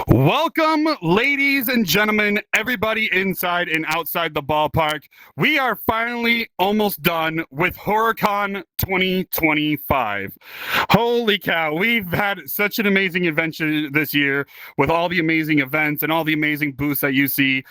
Welcome, ladies and gentlemen, everybody inside and outside the ballpark. We are finally almost done with HorrorCon 2025. Holy cow, we've had such an amazing adventure this year with all the amazing events and all the amazing booths that you see.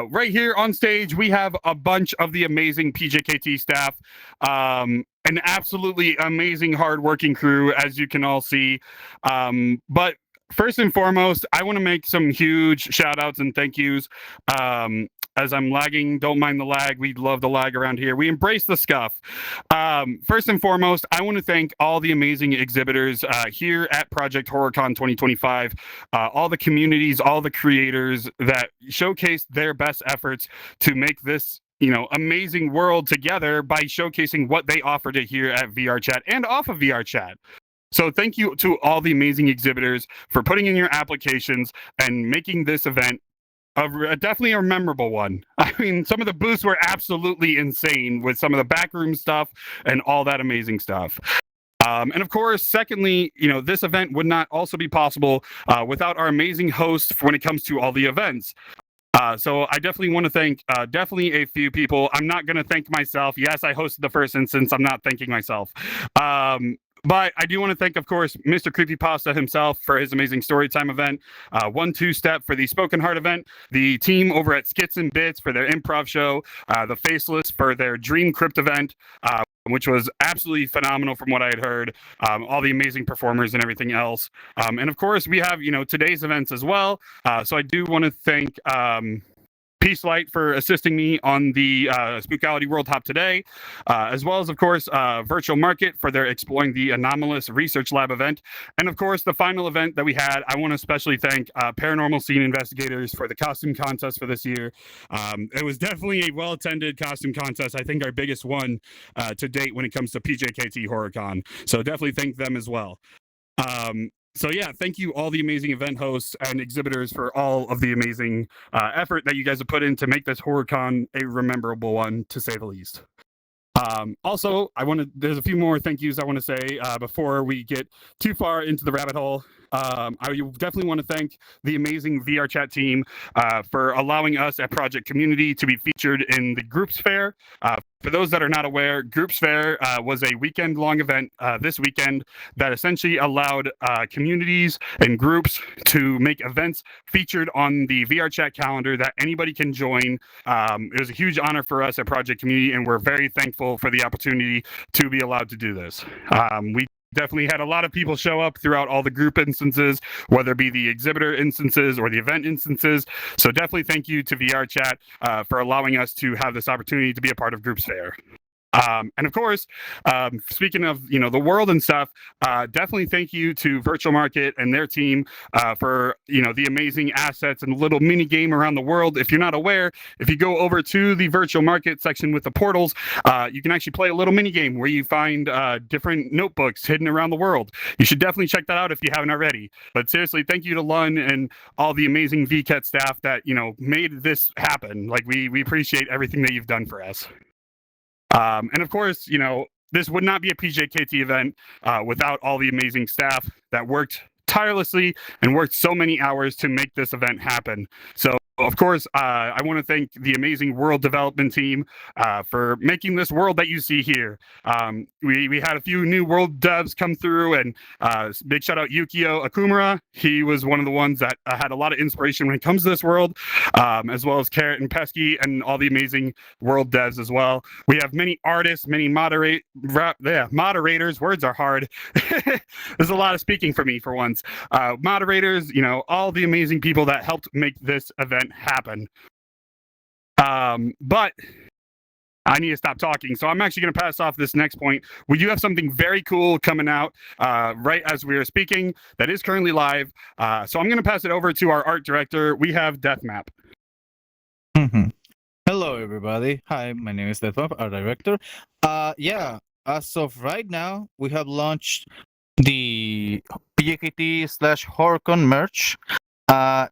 Right here on stage, we have a bunch of the amazing PJKT staff. An absolutely amazing, hardworking crew, as you can all see. But first and foremost, I want to make some huge shout outs and thank yous. As I'm lagging, don't mind the lag. We love the lag around here. We embrace the scuff. First and foremost, I want to thank all the amazing exhibitors here at Projekt HorrorCon 2025, all the communities, all the creators that showcased their best efforts to make this amazing world together by showcasing what they offer to here at VR Chat and off of VR Chat. So thank you to all the amazing exhibitors for putting in your applications and making this event definitely a memorable one. I mean, some of the booths were absolutely insane with some of the backroom stuff and all that amazing stuff. And of course, secondly, this event would not also be possible without our amazing hosts when it comes to all the events. So I definitely want to thank definitely a few people. I'm not going to thank myself. Yes, I hosted the first instance. I'm not thanking myself. But I do want to thank, of course, Mr. Creepypasta himself for his amazing Storytime event, 1-2-Step for the Spoken Heart event, the team over at Skits and Bits for their improv show, the Faceless for their Dream Crypt event, which was absolutely phenomenal from what I had heard, all the amazing performers and everything else. And of course, we have, today's events as well. So I do want to thank Peace Light for assisting me on the Spookality World Hop today, as well as, of course, Virtual Market for their Exploring the Anomalous Research Lab event. And, of course, the final event that we had, I want to especially thank Paranormal Scene Investigators for the costume contest for this year. It was definitely a well-attended costume contest. I think our biggest one to date when it comes to PJKT HorrorCon. So definitely thank them as well. So yeah, thank you all the amazing event hosts and exhibitors for all of the amazing effort that you guys have put in to make this HorrorCon a rememberable one, to say the least. Also, there's a few more thank yous I want to say before we get too far into the rabbit hole. I definitely want to thank the amazing VR Chat team for allowing us at Projekt Community to be featured in the Groups Fair. For those that are not aware, Groups Fair was a weekend-long event this weekend that essentially allowed communities and groups to make events featured on the VR Chat calendar that anybody can join. It was a huge honor for us at Projekt Community, and we're very thankful for the opportunity to be allowed to do this. We definitely had a lot of people show up throughout all the group instances, whether it be the exhibitor instances or the event instances. So definitely thank you to VR Chat for allowing us to have this opportunity to be a part of Groups Fair. And of course, speaking of the world and stuff, definitely thank you to Virtual Market and their team for the amazing assets and little mini game around the world. If you're not aware, if you go over to the Virtual Market section with the portals, you can actually play a little mini game where you find different notebooks hidden around the world. You should definitely check that out if you haven't already. But seriously, thank you to Lun and all the amazing VCAT staff that made this happen. Like we appreciate everything that you've done for us. And of course, this would not be a PJKT event without all the amazing staff that worked tirelessly and worked so many hours to make this event happen. So, of course, I want to thank the amazing world development team for making this world that you see here. We had a few new world devs come through, and big shout out Yukio Akumura. He was one of the ones that had a lot of inspiration when it comes to this world, as well as Carrot and Pesky and all the amazing world devs as well. We have many artists, many moderators. Words are hard. There's a lot of speaking for me for once. Moderators, all the amazing people that helped make this event happen. But I need to stop talking, so I'm actually going to pass off this next point. We do have something very cool coming out right as we are speaking that is currently live. So I'm going to pass it over to our art director. We have Deathmap. Hello, everybody. Hi, my name is Deathmap, art director. As of right now, we have launched the PJKT/HorrorCon merch.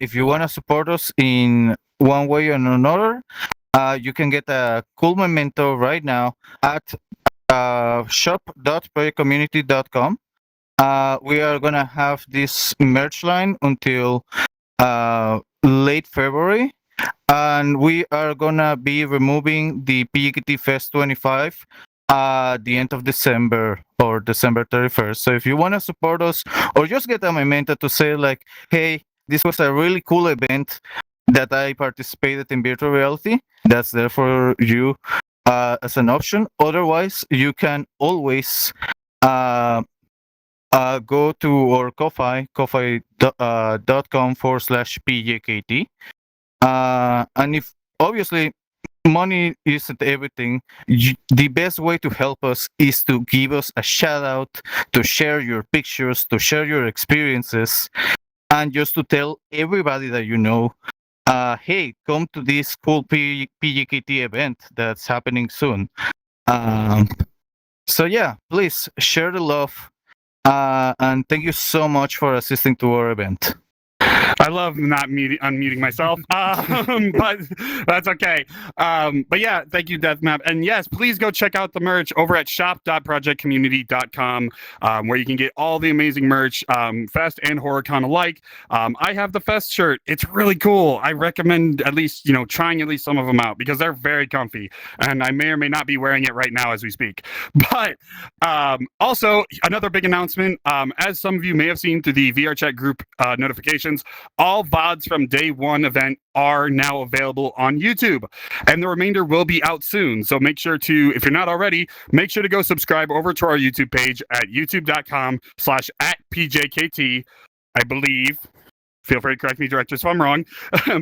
If you want to support us in one way or another, you can get a cool memento right now at shop.projectcommunity.com. We are going to have this merch line until late February, and we are gonna be removing the PJKT Fest 25 at the end of December or December 31st. So if you want to support us or just get a memento to say like, hey, this was a really cool event that I participated in virtual reality, that's there for you as an option. Otherwise, you can always go to our ko-fi.com/PJKT. And if obviously money isn't everything, the best way to help us is to give us a shout out, to share your pictures, to share your experiences, and just to tell everybody that you know, hey, come to this cool PJKT event that's happening soon. So yeah, please share the love, and thank you so much for assisting to our event. I love not unmuting myself, but that's okay. But yeah, thank you, Deathmap. And yes, please go check out the merch over at shop.projectcommunity.com, where you can get all the amazing merch, Fest and HorrorCon alike. I have the Fest shirt. It's really cool. I recommend at least, trying at least some of them out because they're very comfy. And I may or may not be wearing it right now as we speak. But also, another big announcement, as some of you may have seen through the VR chat group notifications, all VODs from day one event are now available on YouTube, and the remainder will be out soon. So make sure to, if you're not already, make sure to go subscribe over to our YouTube page at youtube.com/@PJKT, I believe. Feel free to correct me, directors, if I'm wrong,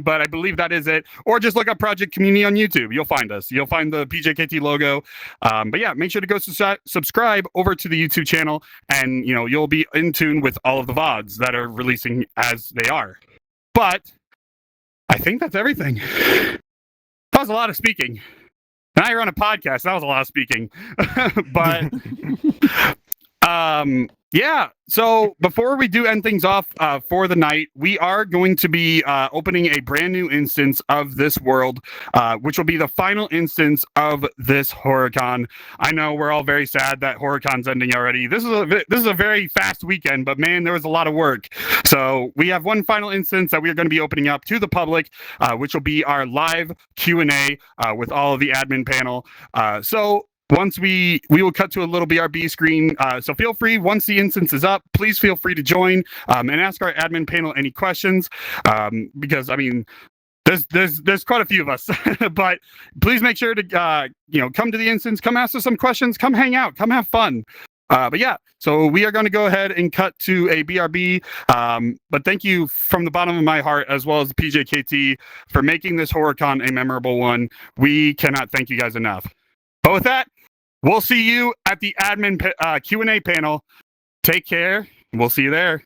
but I believe that is it. Or just look up Project Community on YouTube. You'll find us. You'll find the PJKT logo. But yeah, make sure to go subscribe over to the YouTube channel, and you'll be in tune with all of the VODs that are releasing as they are. But I think that's everything. That was a lot of speaking. And I run a podcast. That was a lot of speaking. But yeah, so before we do end things off for the night, we are going to be opening a brand new instance of this world, which will be the final instance of this HorrorCon. I know we're all very sad that HorrorCon's ending already. This is a very fast weekend, but man, there was a lot of work. So we have one final instance that we are going to be opening up to the public, which will be our live Q&A with all of the admin panel. So once we will cut to a little BRB screen, so feel free, once the instance is up, please feel free to join and ask our admin panel any questions, because I mean, there's quite a few of us, but please make sure to come to the instance, come ask us some questions, come hang out, come have fun. But yeah, so we are going to go ahead and cut to a BRB. But thank you from the bottom of my heart, as well as the PJKT, for making this HorrorCon a memorable one. We cannot thank you guys enough. But with that, we'll see you at the admin Q&A panel. Take care. We'll see you there.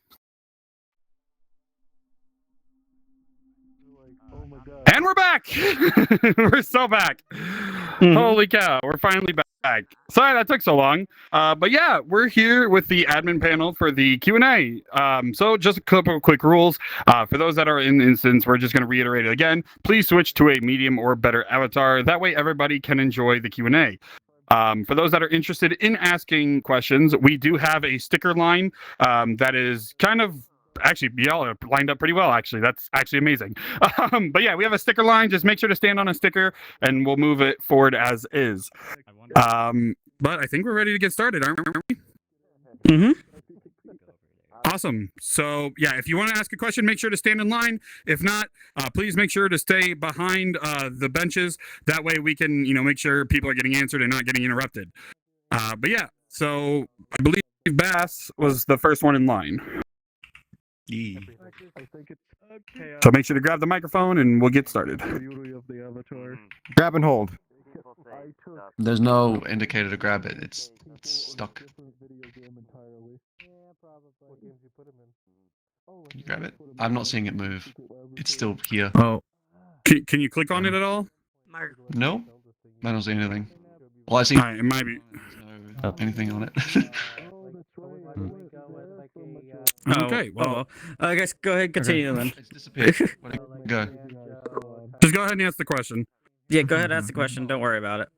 And we're back. We're so back. Holy cow. We're finally back. Sorry that took so long. But yeah, we're here with the admin panel for the Q&A. So just a couple of quick rules. For those that are in the instance, we're just going to reiterate it again. Please switch to a medium or better avatar. That way everybody can enjoy the Q&A. For those that are interested in asking questions, we do have a sticker line that is kind of, actually, y'all are lined up pretty well, actually. That's actually amazing. But yeah, we have a sticker line. Just make sure to stand on a sticker, and we'll move it forward as is. But I think we're ready to get started, aren't we? Mm-hmm. Awesome. So yeah, if you want to ask a question, make sure to stand in line. If not, please make sure to stay behind the benches. That way we can, make sure people are getting answered and not getting interrupted. But yeah, so I believe Bass was the first one in line. So make sure to grab the microphone and we'll get started. Grab and hold. There's no indicator to grab it. It's stuck. Can you grab it? I'm not seeing it move. It's still here. Oh. Can you click on it at all? No? I don't see anything. Well, I see. It might be. No, anything on it. Okay, well, I guess go ahead, continue then. It's disappeared. Where'd it go? Just go ahead and ask the question. Yeah, go ahead, ask the question. Don't worry about it.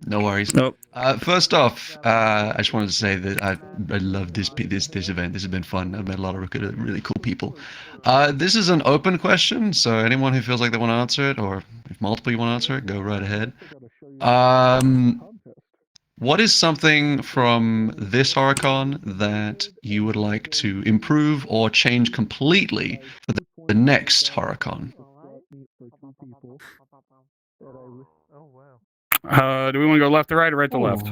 No worries. Nope. First off, I just wanted to say that I love this event. This has been fun. I've met a lot of really cool people. This is an open question, so anyone who feels like they want to answer it, or if multiple you want to answer it, go right ahead. What is something from this HorrorCon that you would like to improve or change completely for the next HorrorCon? Do we want to go left to right or right to left?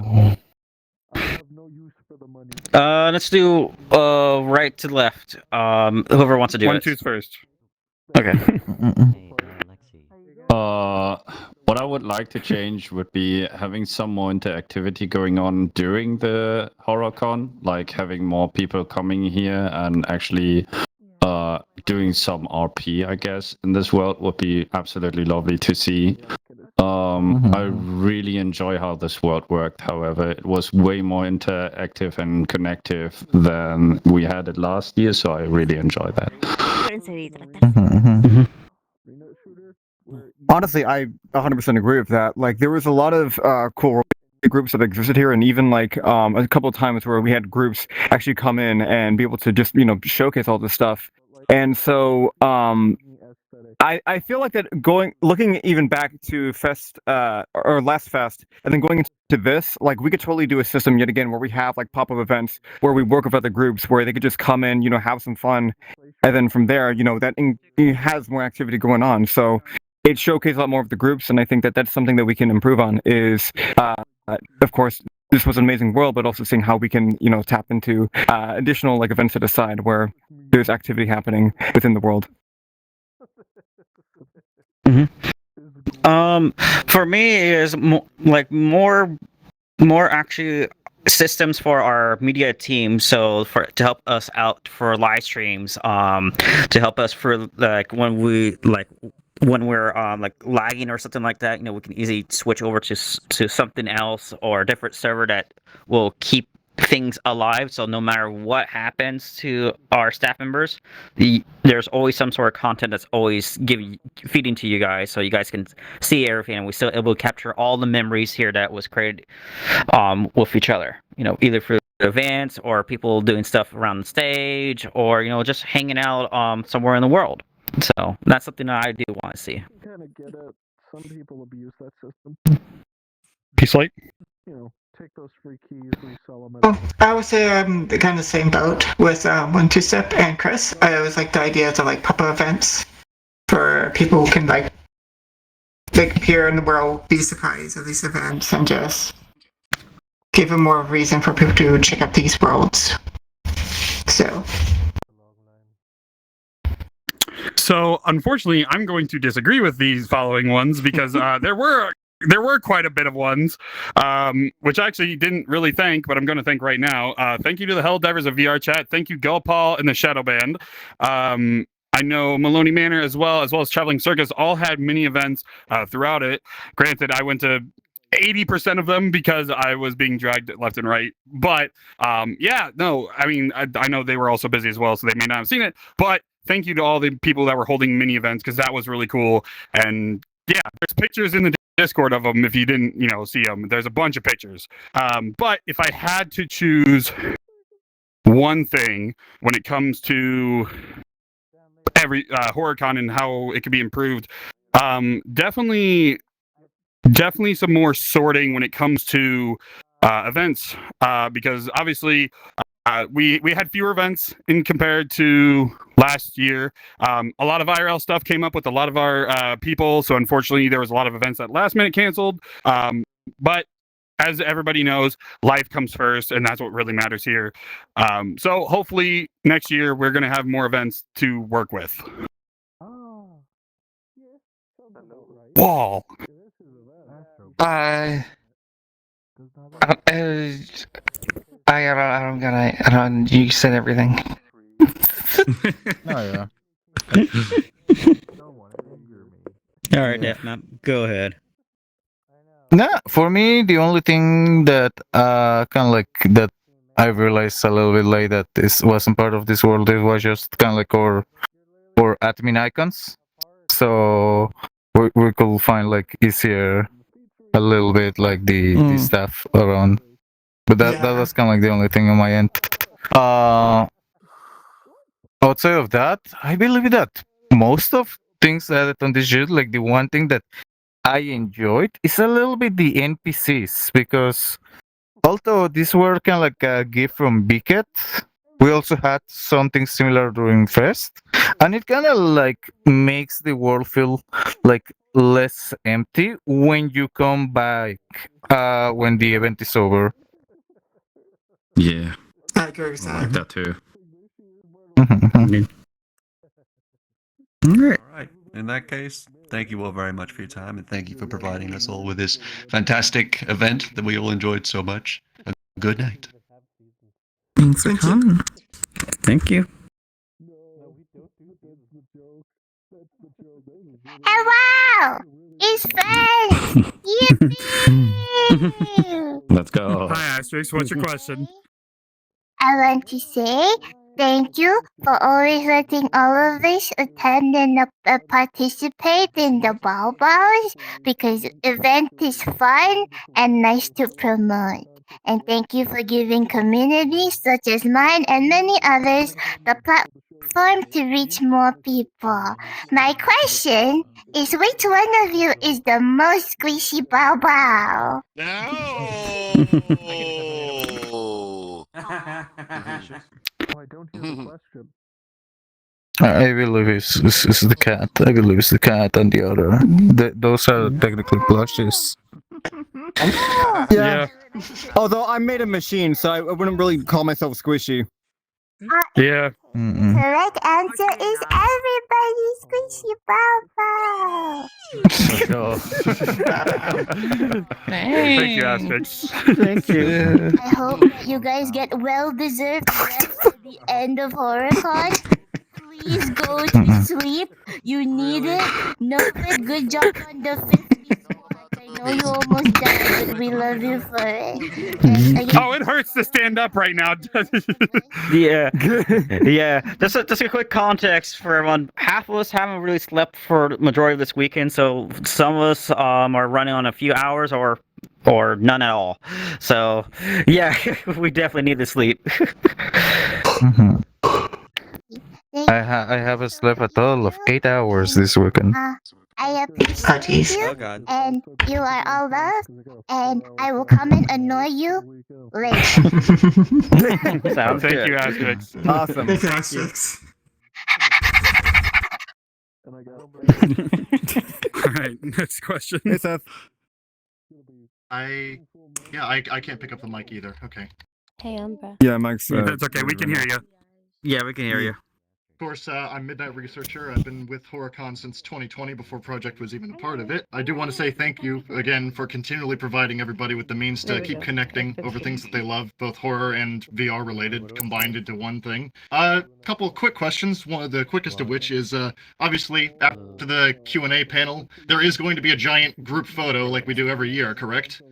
Let's do right to left. Whoever wants to do One it. choose first. Okay. What I would like to change would be having some more interactivity going on during the HorrorCon, like having more people coming here and actually doing some RP, I guess, in this world would be absolutely lovely to see. I really enjoy how this world worked. However, it was way more interactive and connective than we had it last year, so I really enjoy that. Honestly, I 100% agree with that. Like, there was a lot of cool groups that existed here, and even like a couple of times where we had groups actually come in and be able to just showcase all this stuff. And so I feel like that looking even back to Fest or last Fest, and then going into this, like we could totally do a system yet again where we have like pop-up events where we work with other groups where they could just come in, have some fun, and then from there, that it has more activity going on. So it showcases a lot more of the groups, and I think that that's something that we can improve on. Is of course, this was an amazing world, but also seeing how we can tap into additional like events at the side where there's activity happening within the world. For me, is more actually systems for our media team. So to help us out for live streams, to help us for like when we're like lagging or something like that, we can easily switch over to something else or a different server that will keep things alive. So no matter what happens to our staff members, there's always some sort of content that's always feeding to you guys, so you guys can see everything, and we're still able to capture all the memories here that was created with each other. Either through events or people doing stuff around the stage, or just hanging out somewhere in the world. So that's something that I do want to see. Kind of get it. Some people abuse that system. Peace light. Take those free keys, resell them. Well, I would say I'm kind of the same boat with 1-2-Step and Chris. I always like the idea of like pop-up events for people who can like appear in the world, be surprised at these events, and just give them more reason for people to check out these worlds. So unfortunately, I'm going to disagree with these following ones because there were quite a bit of ones, which I actually didn't really thank, but I'm going to thank right now. Thank you to the Helldivers of VR Chat. Thank you, Gulpal and the Shadow Band. I know Maloney Manor as well as Traveling Circus all had mini events throughout it. Granted, I went to 80% of them because I was being dragged left and right. But I know they were also busy as well, so they may not have seen it. But thank you to all the people that were holding mini events, because that was really cool. And yeah, there's pictures in the Discord of them if you didn't, see them. There's a bunch of pictures. But if I had to choose one thing when it comes to every HorrorCon and how it could be improved, definitely some more sorting when it comes to events, because obviously we had fewer events in compared to last year. A lot of IRL stuff came up with a lot of our people, so unfortunately there was a lot of events that last minute canceled. But as everybody knows, life comes first, and that's what really matters here. So hopefully next year we're going to have more events to work with. Wall. I don't. You said everything. Oh yeah. All right, Deathmap, go ahead. Nah, for me, the only thing that kind of like that I realized a little bit late that this wasn't part of this world, it was just kind of like our admin icons. So we could find like easier a little bit like the Mm. stuff around. But that Yeah. was kind of like the only thing on my end. Outside of that, I believe that most of things added on this year, like the one thing that I enjoyed is a little bit the NPCs, because although these were kind of like a gift from Biket, we also had something similar during Fest, and it kind of like makes the world feel like less empty when you come back when the event is over. Yeah, I agree with I that. like that too. Mhm. All right. All right. In that case, thank you all very much for your time, and thank you for providing us all with this fantastic event that we all enjoyed so much. A good night. Thanks for Thank you. coming. Thank you. Hello! It's fun! Yippee! Let's go. Hi, Asterix. What's your question? I want to say thank you for always letting all of us attend and participate in the Ball Balls, because the event is fun and nice to promote. And thank you for giving communities such as mine and many others the platform to reach more people. My question is, which one of you is the most squishy Bao Bao? I believe it's the cat. I believe it's the cat and the other. Those are technically plushes. Yeah. Although I made a machine, so I wouldn't really call myself squishy. Yeah. Mm-mm. Correct answer is everybody squishy Bao Bao. Let's go. Thank you, Asterix. Thank you. I hope that you guys get well-deserved rest at the end of HorrorCon. Please go to sleep. You need it. Noted, good job on the 50 squats. I know you almost died, but we love you for it. And again, Oh, it hurts to stand up right now. Yeah, yeah. Just a quick context for everyone. Half of us haven't really slept for the majority of this weekend, so some of us are running on a few hours or none at all. So yeah, we definitely need to sleep. Mhm. thank I haven't slept a total of 8 hours this weekend. I appreciate Oh, geez. you, Oh god. and you are all loved, and I will come and annoy you later. Sounds Thank good. you, Asterix. Awesome. Thank you, Asterix. All right, next question. Hey, Seth. I can't pick up the mic either. Okay. Hey, I'm back. Yeah, Mike's. That's okay. We can hear you. Yeah, we can hear you. Of course, I'm Midnight Researcher. I've been with HorrorCon since 2020, before Projekt was even a part of it. I do want to say thank you again for continually providing everybody with the means to keep connecting over things that they love, both horror and VR related, combined into one thing. Couple of quick questions. One of the quickest of which is, obviously, after the Q&A panel, there is going to be a giant group photo like we do every year, correct?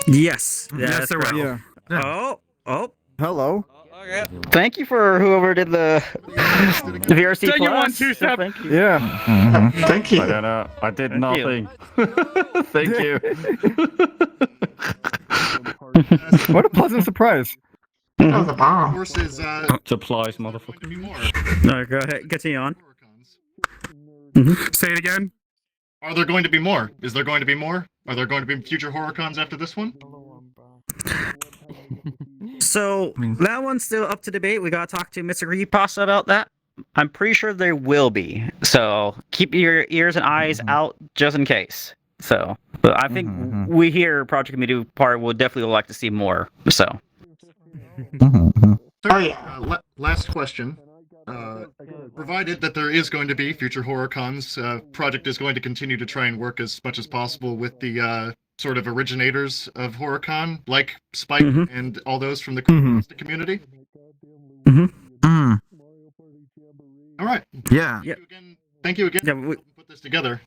Yes. Yes, there will. Yeah. Oh. Hello. Okay. Thank you for whoever did the VRC Thank you, Plus. 1, 2, step. Thank you. Yeah. Mhm. Thank you. I don't know. I did Thank you. nothing. Thank you. What a pleasant surprise. That was a Of bomb. course, is Supplies, going motherfucker. to be more. No, go ahead. Continue on. Say it again. Are there going to be more? Is there going to be more? Are there going to be future HorrorCons after this one? So that one's still up to debate. We gotta talk to Mr. Repasa about that. I'm pretty sure there will be. So keep your ears and eyes out just in case. So, but I think we here, Project Committee part, will definitely like to see more. So. Mhm. Oh, yeah. Last question. Provided that there is going to be future HorrorCons, Projekt is going to continue to try and work as much as possible with the sort of originators of HorrorCon, like Spike and all those from the community. Mm. All right. Yeah. Thank you again Yeah, for helping put this together.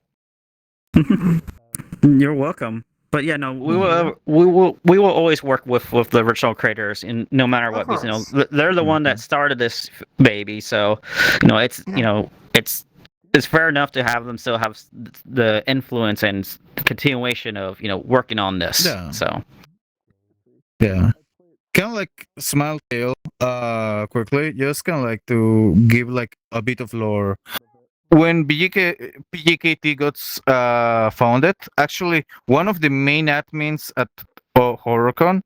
You're welcome. But yeah, no, we will always work with the original creators, in no matter what, because they're the one that started this baby. So, it's it's fair enough to have them still have the influence and continuation of working on this. Yeah. So Yeah. Kind of like Smile Tale, quickly, just kind of like to give like a bit of lore. When PJKT got founded, actually, one of the main admins at HorrorCon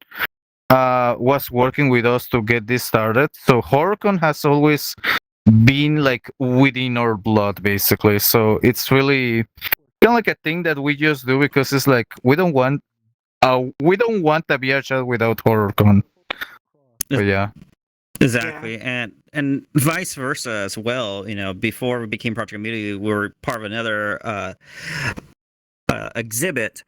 was working with us to get this started. So HorrorCon has always been like within our blood, basically. So it's really kind of like a thing that we just do because it's like we don't want a VR chat without HorrorCon. But yeah. exactly, and vice versa as well. Before we became Project Community, we were part of another exhibit,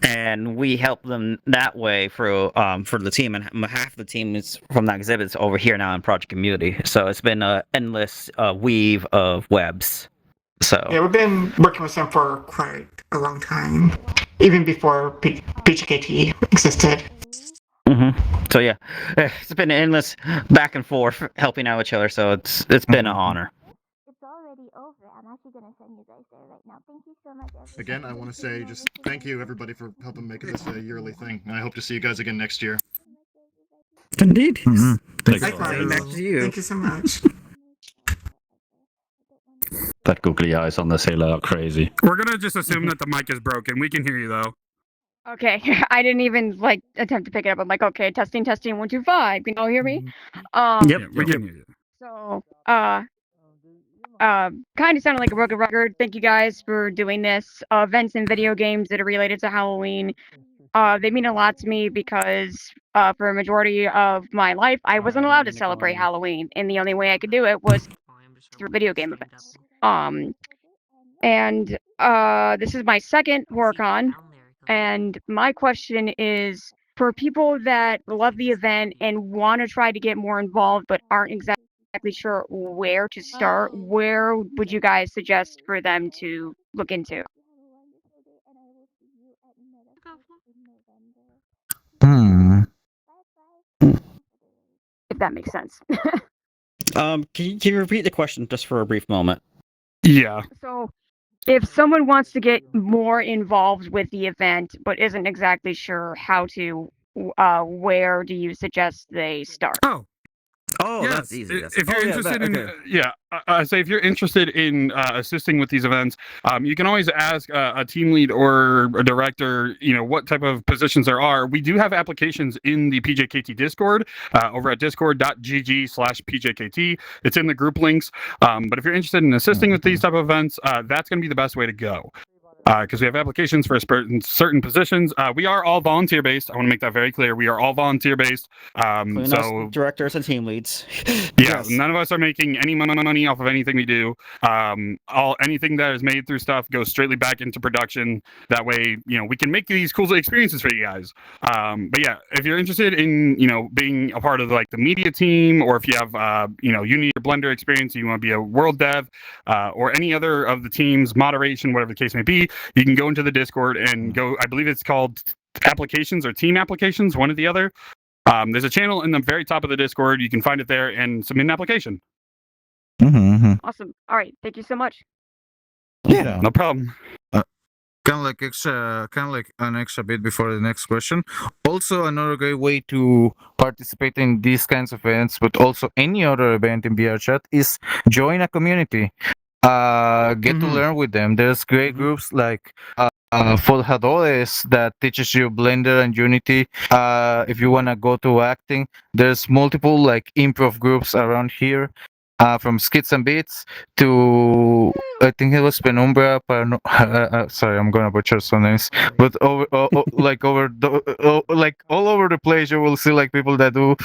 and we helped them that way for the team, and half the team is from that exhibit is over here now in Project Community. So it's been an endless weave of webs. So Yeah, we've been working with them for quite a long time, even before PJKT existed. So yeah, it's been an endless back and forth helping out each other. So it's been an honor. It's already over. I'm actually gonna send you guys there right now. Thank you so much, everybody. Again, I want to say just thank you, everybody, for helping make this a yearly thing. And I hope to see you guys again next year. Indeed. Thanks. Likewise. Back to you. Thank you so much. That googly eyes on the sailor are crazy. We're gonna just assume that the mic is broken. We can hear you though. Okay, I didn't even attempt to pick it up. I'm like, okay, testing, 1, 2, 5. Can you all hear me? Yep, we can hear you. So, kind of sounded like a broken record. Thank you guys for doing this. Events and video games that are related to Halloween. They mean a lot to me because for a majority of my life, I wasn't allowed to celebrate Halloween, and the only way I could do it was through video game events. And this is my second HorrorCon, and my question is for people that love the event and want to try to get more involved but aren't exactly sure where to start, where would you guys suggest for them to look into? If that makes sense. Can you repeat the question just for a brief moment? Yeah. So, if someone wants to get more involved with the event but isn't exactly sure how to, where do you suggest they start? Oh, Yes, that's easy. if you're interested in, I say if you're interested in assisting with these events, you can always ask a team lead or a director, what type of positions there are. We do have applications in the PJKT Discord over at discord.gg/PJKT. It's in the group links. But if you're interested in assisting with these type of events, that's going to be the best way to go. Because we have applications for certain positions. We are all volunteer based. I want to make that very clear. We are all volunteer based. So directors and team leads. Yeah, none of us are making any money off of anything we do. Anything that is made through stuff goes straightly back into production. That way, we can make these cool experiences for you guys. But yeah, if you're interested in being a part of the media team, or if you have Unity or Blender experience, you want to be a world dev, or any other of the teams, moderation, whatever the case may be, you can go into the Discord and go. I believe it's called applications or team applications, one or the other. There's a channel in the very top of the Discord. You can find it there and submit an application. Awesome. All right. Thank you so much. Yeah, no problem. Kind of like an extra bit before the next question. Also, another great way to participate in these kinds of events, but also any other event in VR Chat, is join a community. Get to learn with them. There's great groups like Forjadores that teaches you Blender and Unity. If you want to go to acting, there's multiple improv groups around here. From Skits and Beats to, I think it was Penumbra. Sorry, I'm gonna butcher some names. But all over the place, you will see people that do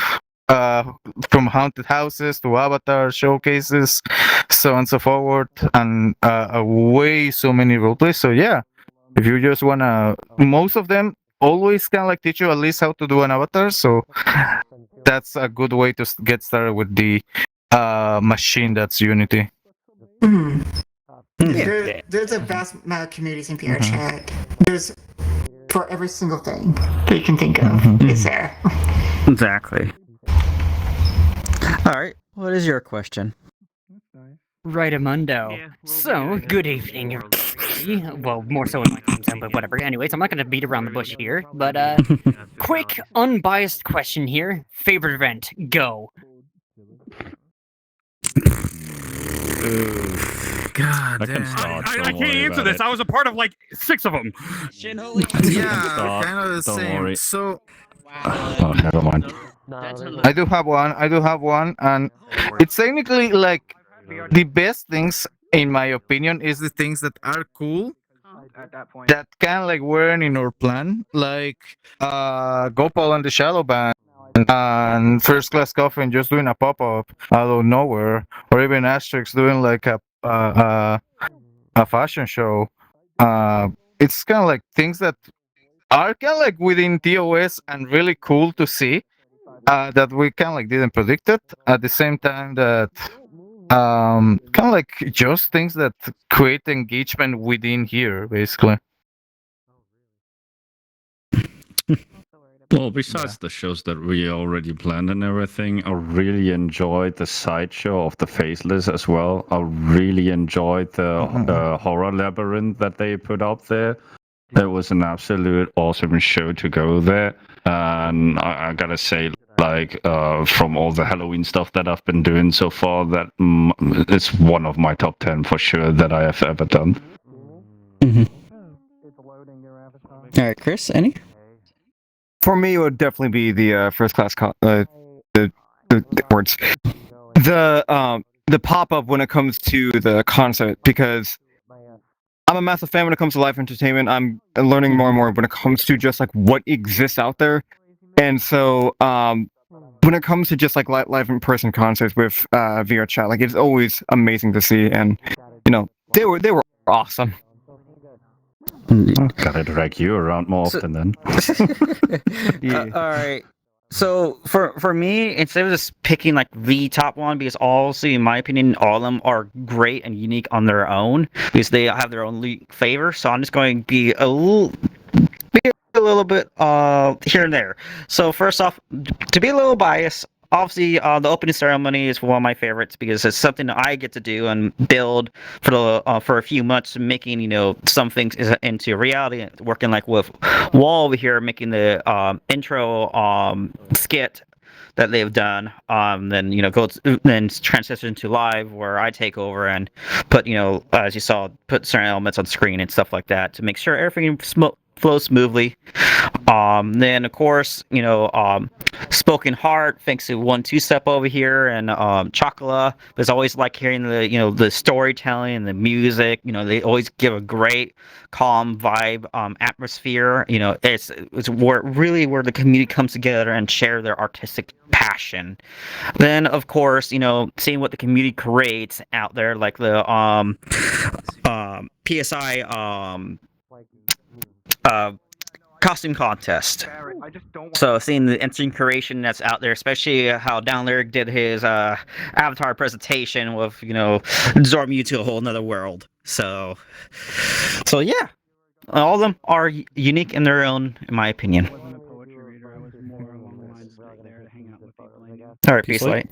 from haunted houses to avatar showcases, so on and so forth, and way so many roleplays. So yeah, if you just wanna, most of them always can teach you at least how to do an avatar. So that's a good way to get started with the machine that's Unity. There's a vast amount of communities in VR Chat. There's for every single thing that you can think of. It's there. Exactly. All right. What is your question? Rightamundo. So, good evening, everybody. Well, more so in my time zone, but whatever. Anyways, I'm not gonna beat around the bush here, but quick, unbiased question here. Favorite event? Go. God I can damn. start. I don't can't worry answer about this. it. I was a part of like 6 of them. Yeah, Stop. kind of the Don't same. worry. So, Oh, never mind. I do have one, and it's technically like the best things, in my opinion, is the things that are cool that kind of like weren't in our plan, like Gopal and the Shadow Band and First Class Coffin just doing a pop up out of nowhere, or even Asterix doing like a fashion show. It's kind of like things that are kind of like within TOS and really cool to see. That we kind of like didn't predict it. At the same time that kind of like just things that create engagement within here, basically. Well, besides the shows that we already planned and everything, I really enjoyed the sideshow of the Faceless as well. I really enjoyed the horror labyrinth that they put up there. It was an absolute awesome show to go there. And I gotta say, like, from all the Halloween stuff that I've been doing so far, that it's one of my top 10 for sure that I have ever done. All right, Chris, any? For me, it would definitely be the first class the words the pop up when it comes to the concert, because I'm a massive fan when it comes to live entertainment. I'm learning more and more when it comes to just like what exists out there, and so when it comes to just like live in person concerts with VR chat, like it's always amazing to see, and you know they were awesome. Gotta drag you around more often then. All right. So for me, instead of just picking like the top one, because also in my opinion, all of them are great and unique on their own, because they have their own flavor. So I'm just going to be a little bit here and there. So first off, to be a little biased, obviously the opening ceremony is one of my favorites because it's something that I get to do and build for a few months, making some things into reality, working like with Wall over here, making the intro skit that they've done, then then transition to live where I take over and put as you saw, put certain elements on screen and stuff like that to make sure everything flows smoothly. Then of course Spoken Heart, thanks to 1-2 Step over here and Chocula. There's always like hearing the the storytelling and the music. They always give a great calm vibe, atmosphere. It's where the community comes together and share their artistic passion. Then of course seeing what the community creates out there, like the PSI costume contest. So seeing the instant creation that's out there, especially how Down Lyric did his avatar presentation with absorb you to a whole nother world. So yeah, all of them are unique in their own, in my opinion. All right, Peace Light.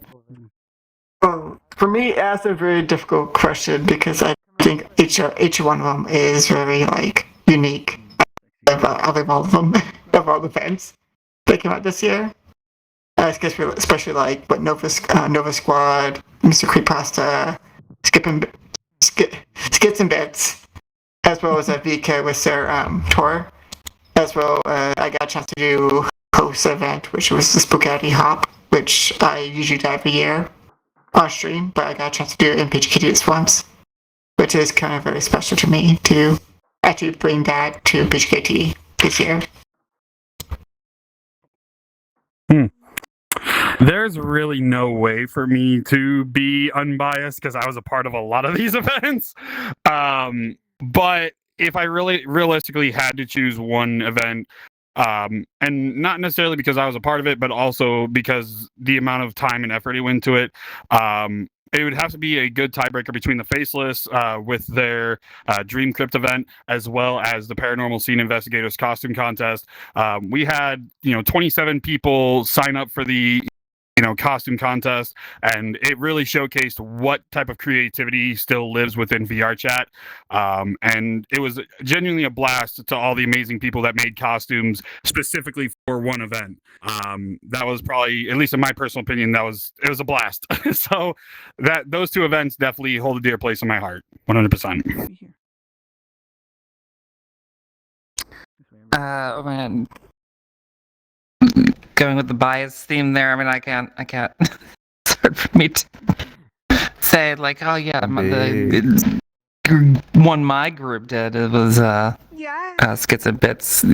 Well, for me, that's a very difficult question because I think each one of them is very unique. I love all of them, of all the events that came out this year. Especially like what Nova Squad, Mr. Creepypasta, Skits and Bits, as well as VK with their tour. As well, I got a chance to do host event, which was the Spaghetti Hop, which I usually do every year on stream, but I got a chance to do it in PJKT once, which is kind of very special to me to actually bring that to PJKT this year. There's really no way for me to be unbiased because I was a part of a lot of these events. But if I really realistically had to choose one event, and not necessarily because I was a part of it, but also because the amount of time and effort it went to it, it would have to be a good tiebreaker between the Faceless with their Dream Crypt event, as well as the Paranormal Scene Investigators costume contest. We had 27 people sign up for the costume contest, and it really showcased what type of creativity still lives within VR chat. And it was genuinely a blast to all the amazing people that made costumes specifically for one event. That was probably, at least in my personal opinion, it was a blast. So those two events definitely hold a dear place in my heart, 100%. Oh man, going with the bias theme there. I mean, I can't. It's hard for me to say like, oh yeah, the one my group did. It was Skits and Bits.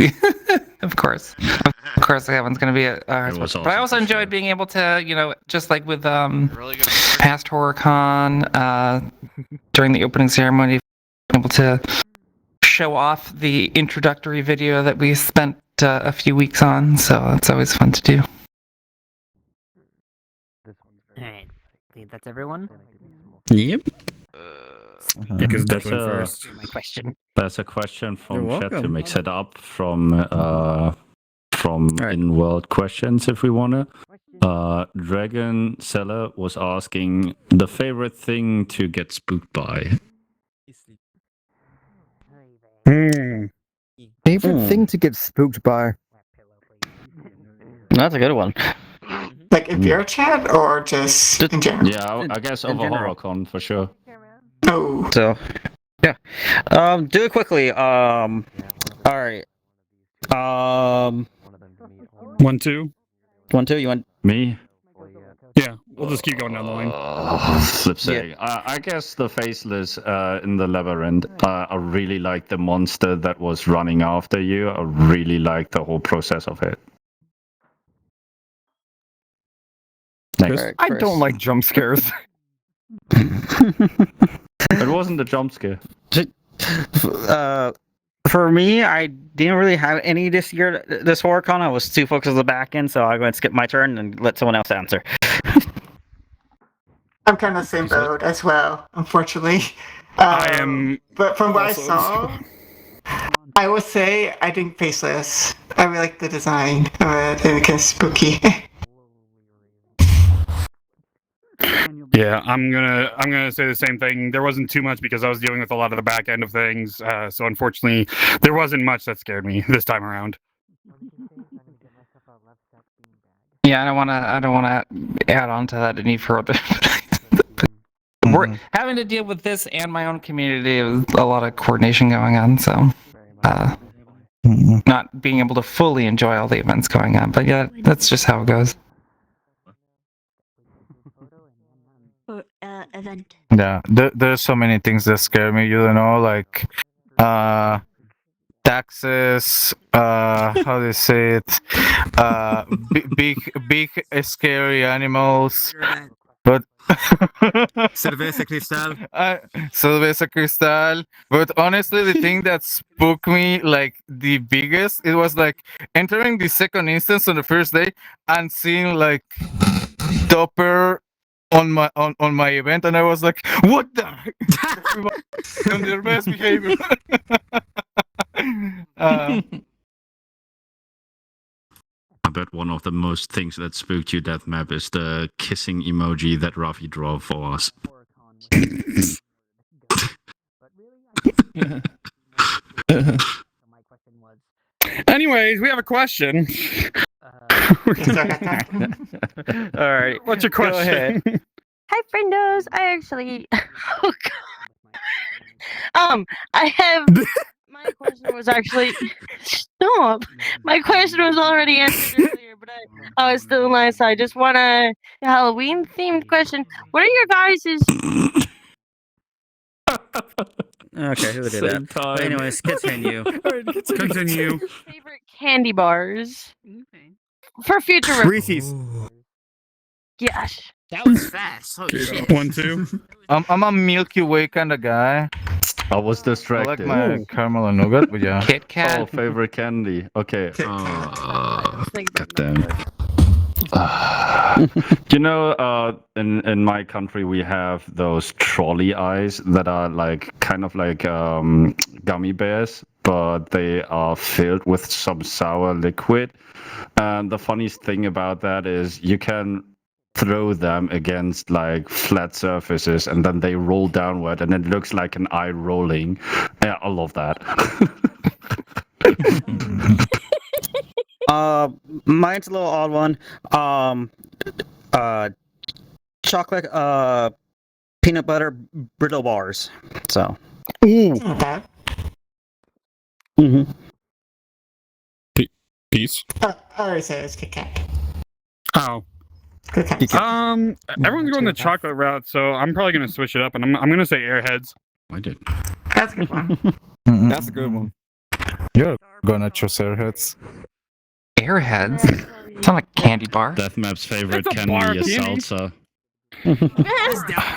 Of course, that one's gonna be a. But I also enjoyed being able to, just like with past HorrorCon, during the opening ceremony, able to show off the introductory video that we spent a few weeks on, so it's always fun to do. Alright, I think that's everyone. Yep. Because That's Declan a- first. My question. There's a question from You're chat to welcome. mix it up from in-world questions if we wanna. Dragon Seller was asking the favorite thing to get spooked by. Favorite thing to get spooked by? That's a good one. Like in VR chat or just in general? Yeah, I guess over general. HorrorCon for sure. Oh. So, yeah. Do it quickly. All right. 1, 2. 1, 2. You want Me? Yeah, we'll just keep going down the line. Flip saying. I guess the faceless in the labyrinth. I really like the monster that was running after you. I really like the whole process of it. Next. I don't like jump scares. It wasn't a jump scare. For me, I didn't really have any this year. This HorrorCon, I was too focused on the back end, so I'm going to skip my turn and let someone else answer. I'm kind of the same boat as well, unfortunately. I am. But from what I also- saw, I would say I think Faceless. I really like the design of it, and it's kind of spooky. Yeah, I'm gonna say the same thing. There wasn't too much because I was dealing with a lot of the back end of things. So unfortunately, there wasn't much that scared me this time around. Yeah, I don't want to add on to that any further. We're having to deal with this and my own community with a lot of coordination going on, so not being able to fully enjoy all the events going on. But yeah, that's just how it goes. Event. Yeah, there's so many things that scare me, like taxes, how do you say it, big scary animals, but Cerveza Cristal. Cerveza Cristal. But honestly, the thing that spooked me like the biggest, it was like entering the second instance on the first day and seeing like Topper on my event, and I was like, what the heck? On their best behavior. I bet one of the most things that spooked you, Death Map, is the kissing emoji that Rafi drew for us. Anyways, we have a question. All right. What's your question? Go ahead. Hi, friendos. I actually. Oh, God. I have. My question was actually. Stop. My question was already answered earlier, but I was still in line, so I just want a Halloween themed question. What are your guys'? Okay, who did that? But anyways, continue. Continue. Favorite candy bars for future reference? Reese's. Yes. That was fast. Holy shit. 1, 2. I'm a Milky Way kind of guy. I was I distracted. like my caramel and nougat, but yeah. Kit Kat. Oh, favorite candy. Okay. Goddamn. In my country we have those trolley eyes that are like kind of like gummy bears, but they are filled with some sour liquid. And the funniest thing about that is you can throw them against like flat surfaces, and then they roll downward, and it looks like an eye rolling. Yeah, I love that. Mine's a little odd one. Chocolate peanut butter brittle bars. So. Ooh. Not bad. Mm-hmm. Peace. I already said it's Kit Kat. Oh. Kit Kat. Everyone's going the chocolate route, so I'm probably gonna switch it up, and I'm gonna say Airheads. I did. That's a good one. That's a good one. You're gonna choose Airheads. Airheads? Sound like candy bar. Deathmap's favorite It's a candy bar is candy. salsa.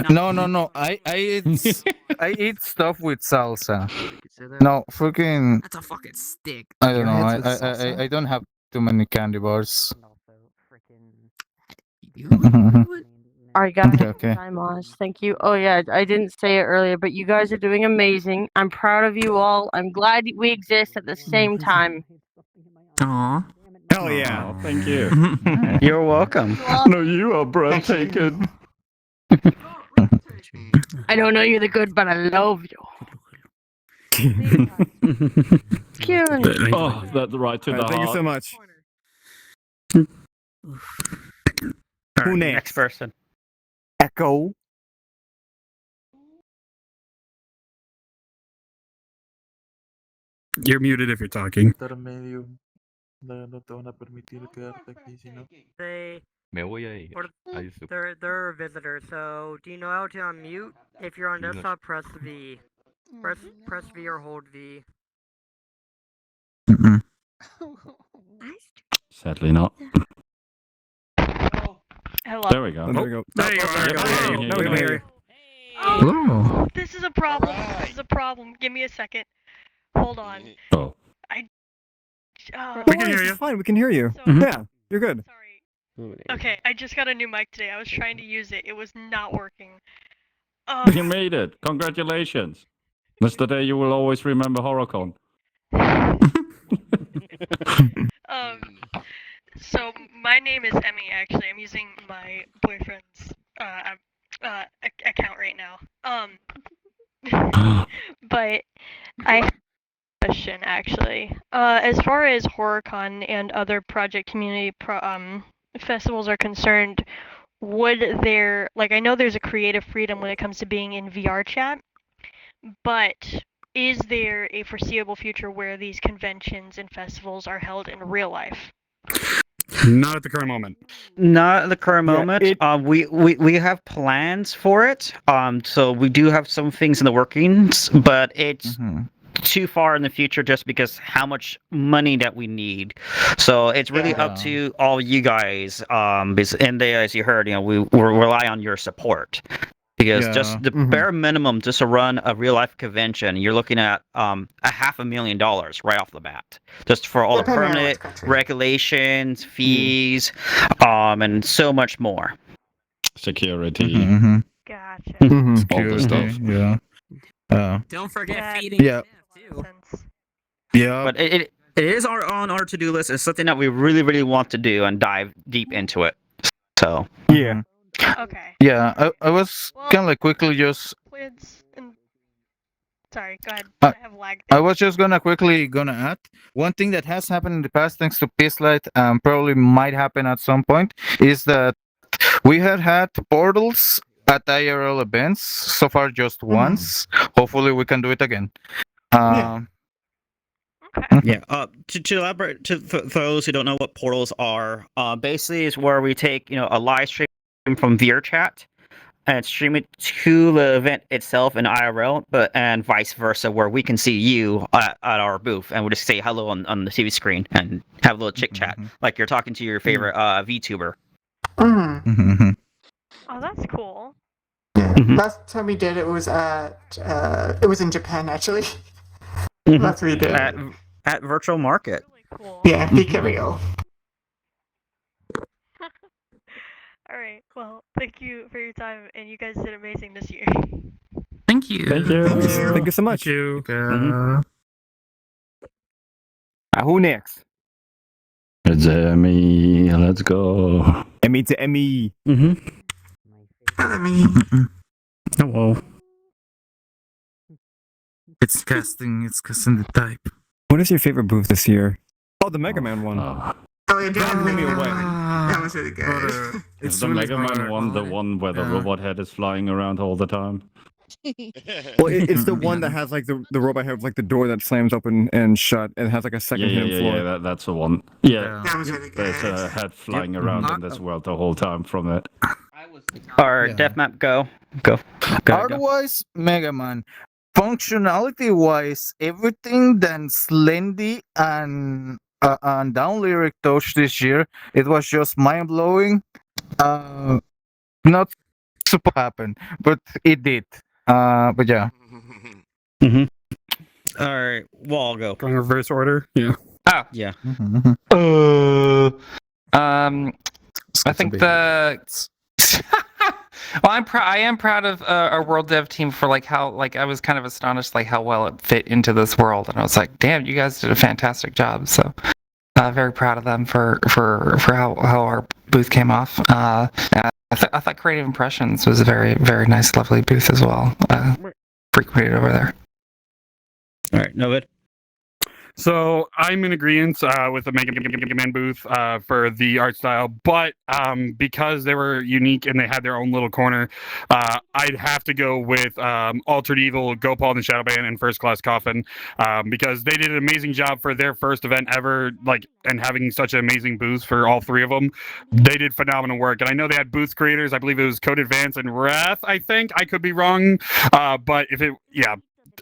No. I eat stuff with salsa. No, freaking. That's a fucking stick. I don't know. Airheads with salsa? I don't have too many candy bars. Alright, guys. Okay. Mosh. Thank you. Oh yeah, I didn't say it earlier, but you guys are doing amazing. I'm proud of you all. I'm glad we exist at the same time. Aww. Hell yeah. Oh, thank you. You're welcome. No, you are breathtaking. I don't know you're the good, but I love you. Cute. Oh, that's right to the Thank you heart. so much. Who next? Next person. Echo. You're muted if you're talking. They're a visitor, so do you know how to unmute? If you're on desktop, press V. Press V or hold V. Sadly not. Hello. There we go. There we go. There you are. Now we can hear you. Oh, this is a problem. This is a problem. Give me a second. Hold on. Oh. We can hear you. It's fine. We can hear you. So- Yeah, you're good. Okay, I just got a new mic today. I was trying to use it. It was not working. You made it. Congratulations. That's the day you will always remember HorrorCon. So my name is Emmy. Actually, I'm using my boyfriend's account right now. But I have a question actually. As far as HorrorCon and other Projekt community festivals are concerned, would there, like, I know there's a creative freedom when it comes to being in VR chat, but is there a foreseeable future where these conventions and festivals are held in real life? Not at the current moment. Not at the current moment. We have plans for it. So we do have some things in the workings, but it's too far in the future just because how much money that we need. So it's really up to all you guys. And as you heard, we rely on your support. Because just the bare minimum, just to run a real life convention, you're looking at $500,000 right off the bat, just for all the permit, regulations, fees, and so much more. Security. Gotcha. All the stuff. Yeah. Don't forget feeding. Yeah. Yeah. But it is on our to do list. It's something that we really, really want to do and dive deep into it. So. Yeah. Okay. Yeah, I was kind of like quickly just. Sorry, go ahead. I have lag. I was just gonna add one thing that has happened in the past, thanks to Peacelight, probably might happen at some point, is that we had portals at IRL events so far just once. Hopefully, we can do it again. Yeah. To elaborate, for those who don't know what portals are, basically is where we take a live stream from VRChat and stream it to the event itself in IRL, and vice versa, where we can see you at our booth and we'll just say hello on the TV screen and have a little chit chat, like you're talking to your favorite VTuber. Oh, that's cool. Last time we did it was it was in Japan actually. Last we did at Virtual Market. Yeah, be real. All right. Well, thank you for your time, and you guys did amazing this year. Thank you. Thank you. Thank you so much. Thank you. Who next? It's Emmy. Let's go. Emmy to Emmy. Mm-hmm. Emmy. Hello. It's casting the type. What is your favorite booth this year? Oh, the Mega Man one. Oh, yeah, That blew me away. That was really good. Is the Mega Man one the one where the robot head is flying around all the time? Well, it's the one that has like the robot head with like the door that slams open and shut. And it has like a second hidden floor. Yeah, that's the one. Yeah, That was really good. there's a head flying around in this world the whole time from it. Our def map, go. Art-wise, Mega Man. Functionality-wise, everything that Slendy and Down Lyric touched this year, it was just mind-blowing. Not supposed to happen, but it did. But yeah. Mm-hmm. All right, well, I'll go. Going reverse order. Yeah. Oh, yeah. I think the. Well, I am proud of our world dev team for like how like I was kind of astonished like how well it fit into this world, and I was like, damn, you guys did a fantastic job. So, very proud of them for how our booth came off. I thought Creative Impressions was a very very nice, lovely booth as well. Frequented over there. All right, Novid. So I'm in agreement with the Mega Man booth for the art style, but because they were unique and they had their own little corner, I'd have to go with Altered Evil, Gopal and the Shadow Band, and First Class Coffin because they did an amazing job for their first event ever, like, and having such an amazing booth for all three of them. They did phenomenal work, and I know they had booth creators. I believe it was Code Advance and Wrath. I think I could be wrong, but if it, yeah.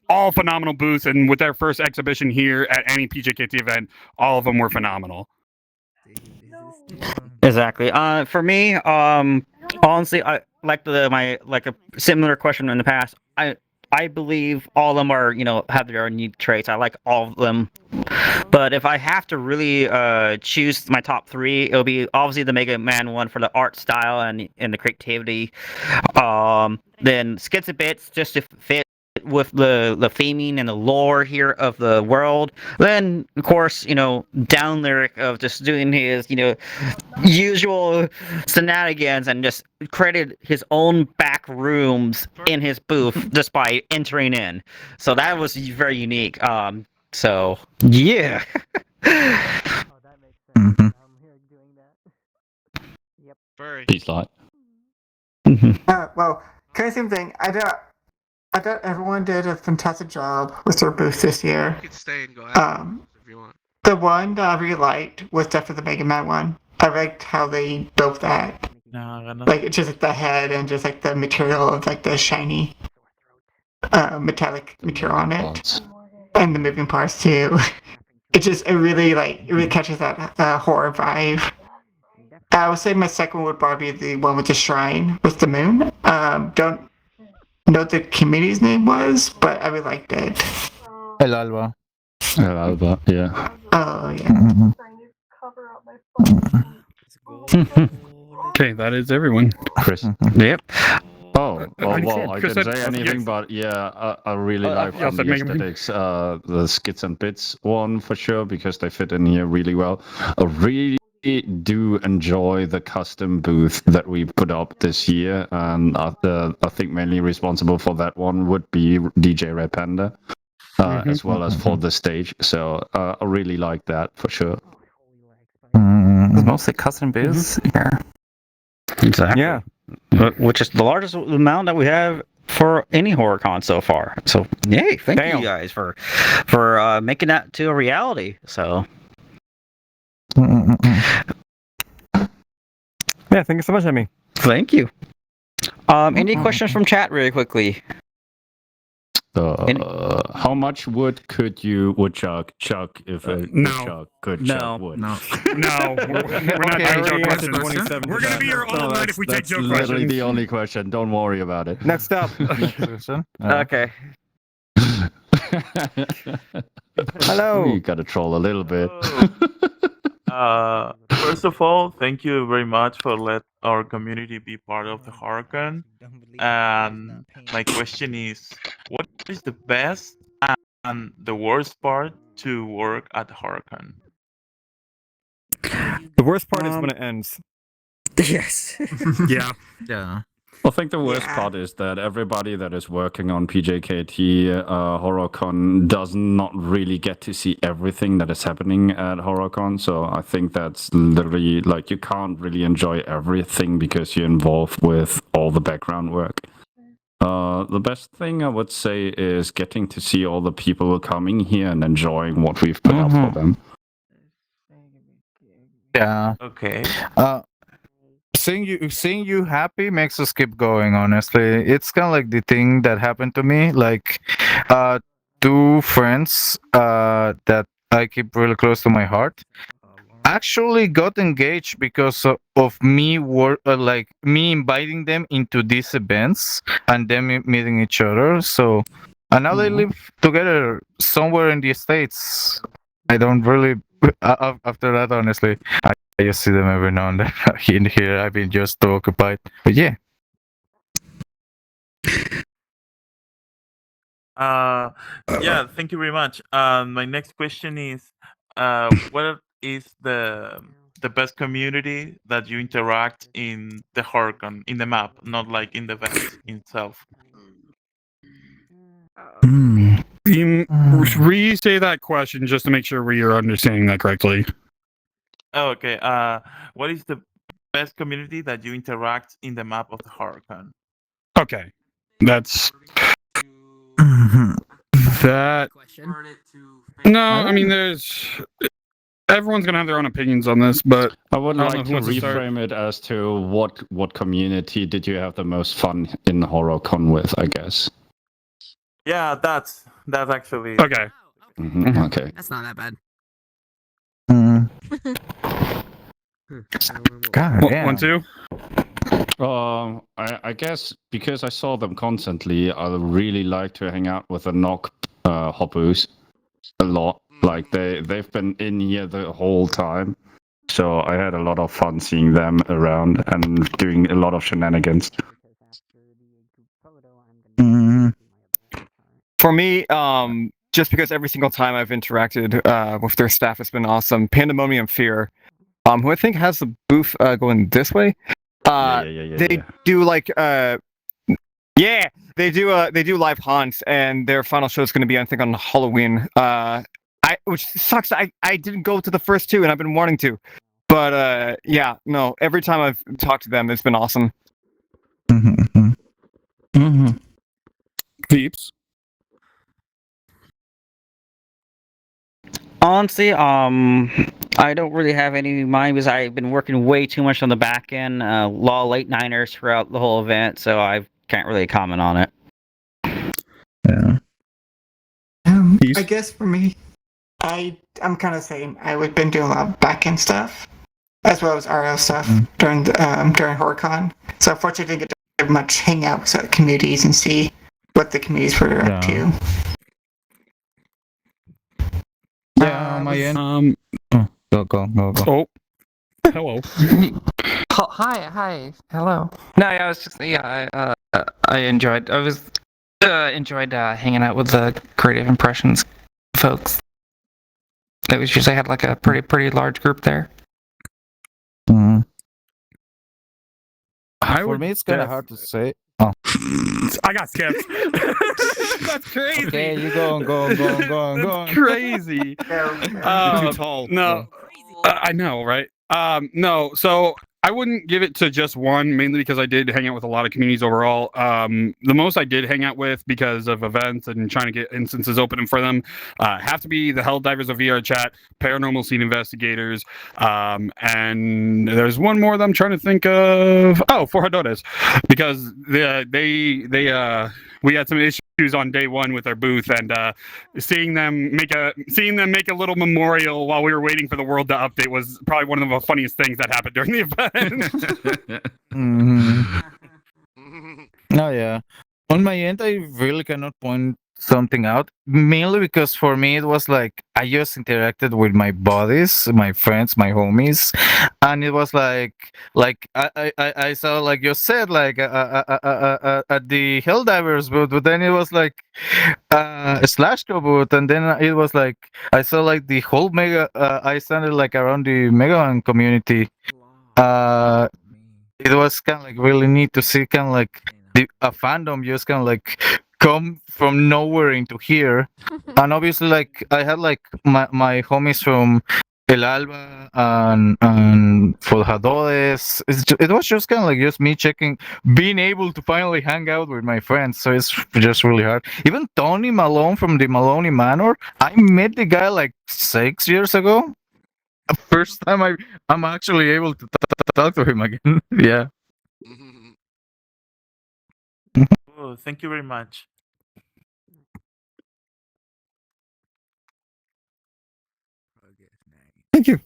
All phenomenal booths, and with their first exhibition here at any PJKT event, all of them were phenomenal. Exactly. For me, honestly, I like a similar question in the past. I believe all of them are, have their unique traits. I like all of them. But if I have to really choose my top three, it'll be obviously the Mega Man one for the art style and the creativity. Then Skits a Bits just to fit with the theming and the lore here of the world. Then, of course, Down Lyric of just doing his, usual shenanigans and just created his own back rooms in his booth just by entering in. So that was very unique. So, yeah. Peace lot. Well, kind of same thing. I thought everyone did a fantastic job with their booth this year. You can stay and go out if you want. The one that I really liked was definitely the Mega Man one. I liked how they built that. Like, it's just like the head and just like the material of like the shiny metallic material on it. And the moving parts too. It really catches that horror vibe. I would say my second would probably be the one with the shrine with the moon. Don't know what the community's name was, but I really liked it. El Alba. El Alba, yeah. Oh, yeah. Okay, that is everyone. Chris. Yep. Oh, well, I Chris didn't said- say anything, yes. but yeah, I really like yeah, from said the Mega Man. aesthetics, the Skits and Bits one for sure, because they fit in here really well. I really do enjoy the custom booth that we put up this year, and I think mainly responsible for that one would be DJ Red Panda, as well as for the stage. So I really like that for sure. It's mostly custom booths. Yeah. Exactly. Yeah. Which is the largest amount that we have for any HorrorCon so far. So, yay! Thank you guys for making that to a reality. So. Yeah, thank you so much, Emmy. Thank you. Any questions from chat really quickly? How much wood could woodchuck chuck if a woodchuck could chuck wood? No, we're not taking joke questions. We're gonna be here all night if we take joke That's literally questions. the only question. Don't worry about it. Next up. Okay. Hello. You gotta troll a little bit. First of all, thank you very much for let our community be part of the HorrorCon. And my question is, what is the best and the worst part to work at HorrorCon? The worst part is when it ends. Yes. Yeah. Yeah. I think the worst part is that everybody that is working on PJKT HorrorCon does not really get to see everything that is happening at HorrorCon. So I think that's literally like you can't really enjoy everything because you're involved with all the background work. The best thing I would say is getting to see all the people coming here and enjoying what we've put up for them. Yeah. Okay. Seeing you happy makes us keep going. Honestly, it's kind of like the thing that happened to me. Like, two friends that I keep really close to my heart actually got engaged because of me like me inviting them into these events and them meeting each other. So, and now they live together somewhere in the States. I don't really after that, honestly, I just see them every now and then. In here, I've been just too occupied. But yeah. Yeah, thank you very much. My next question is, what is the best community that you interact in the HorrorCon, in the map, not like in the event itself? Re-say that question just to make sure we are understanding that correctly. Oh, okay. What is the best community that you interact in the map of the HorrorCon? Okay, that's that. No, I mean, there's everyone's gonna have their own opinions on this, but I would I don't like know to who wants to start. reframe it as to what community did you have the most fun in HorrorCon with, I guess. Yeah, that's actually okay. Okay. That's not that bad. God, One, two. I guess because I saw them constantly, I really like to hang out with the knock hoppers a lot. Like they've been in here the whole time, so I had a lot of fun seeing them around and doing a lot of shenanigans. For me, just because every single time I've interacted with their staff, it's been awesome. Pandemonium Fear, who I think has the booth going this way. They do like they do live haunts, and their final show is going to be, I think, on Halloween. Which sucks. I didn't go to the first two, and I've been wanting to, but yeah, no. Every time I've talked to them, it's been awesome. Peeps. Honestly, I don't really have any in mind because I've been working way too much on the back end, law late niners throughout the whole event, so I can't really comment on it. Yeah. I guess for me, I'm kind of the same. I've been doing a lot of back end stuff, as well as RL stuff during HorrorCon. So unfortunately, I didn't get to much hang out with communities and see what the communities were up to. Yeah, on my end. Go. Oh, hello. Hi, hello. No, yeah, I was just I enjoyed. I was enjoyed hanging out with the creative impressions folks. It was usually had like a pretty large group there. For me, it's kind of hard to say. Oh, I got skipped. That's crazy. okay, you go on. That's crazy. You're too tall. No, I know, right? No, so I wouldn't give it to just one, mainly because I did hang out with a lot of communities overall. The most I did hang out with because of events and trying to get instances open for them have to be the Helldivers of VR Chat, Paranormal Scene Investigators, and there's one more that I'm trying to think of. Oh, Forjadores, because we had some issues on day one with our booth, and seeing them make a little memorial while we were waiting for the world to update was probably one of the funniest things that happened during the event. No, yeah. On my end, I really cannot point something out. Mainly because for me it was like I just interacted with my buddies, my friends, my homies, and it was I saw like you said at the Helldivers booth, but then it was like a slash go booth, and then it was like I saw like the whole mega. I standed like around the Mega community. It was kind of like really neat to see kind of like a fandom just kind of like come from nowhere into here. And obviously like I had like my homies from El Alba and Forjadores. It was just kind of like just me being able to finally hang out with my friends. So it's just really hard. Even Tony Malone from the Maloney Manor, I met the guy like 6 years ago. First time I'm actually able to talk to him again. Yeah. Oh, thank you very much. Thank you.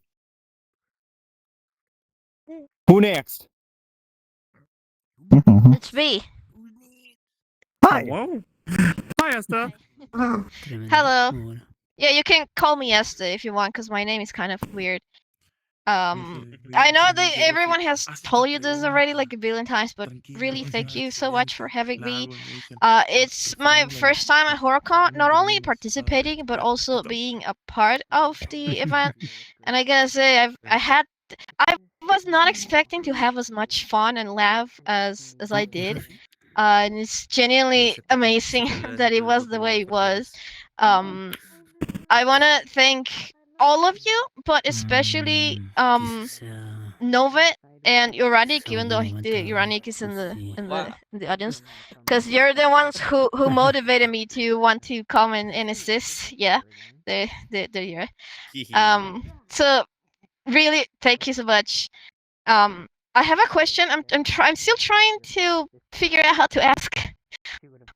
Who next? It's me. Hi. Hi, Esther. Hello. Yeah, you can call me Esther if you want, because my name is kind of weird. I know that everyone has told you this already like a billion times, but really thank you so much for having me. It's my first time at HorrorCon, not only participating but also being a part of the event. And I gotta say, I was not expecting to have as much fun and laugh as I did. And it's genuinely amazing that it was the way it was. I want to thank all of you, but especially Novet and Uranik, even though Uranik is in the audience, because you're the ones who motivated me to want to come and assist. Yeah, they're here. So really, thank you so much. I have a question. I'm still trying to figure out how to ask,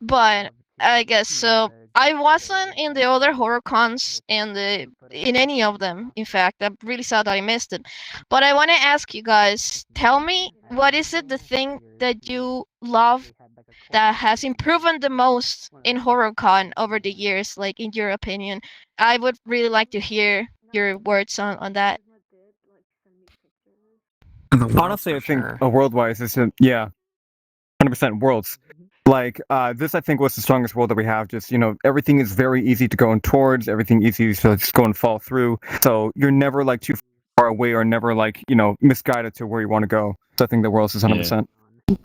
but I guess so. I wasn't in the other horror cons in any of them. In fact, I'm really sad that I missed it. But I want to ask you guys. Tell me, what is it the thing that you love that has improved the most in HorrorCon over the years? Like in your opinion, I would really like to hear your words on that. Honestly, I think world-wise, it's 100% worlds. Like this, I think was the strongest world that we have. Just everything is very easy to go in towards. Everything easy to just go and fall through. So you're never like too far away or never like misguided to where you want to go. So I think the worlds is 100%. You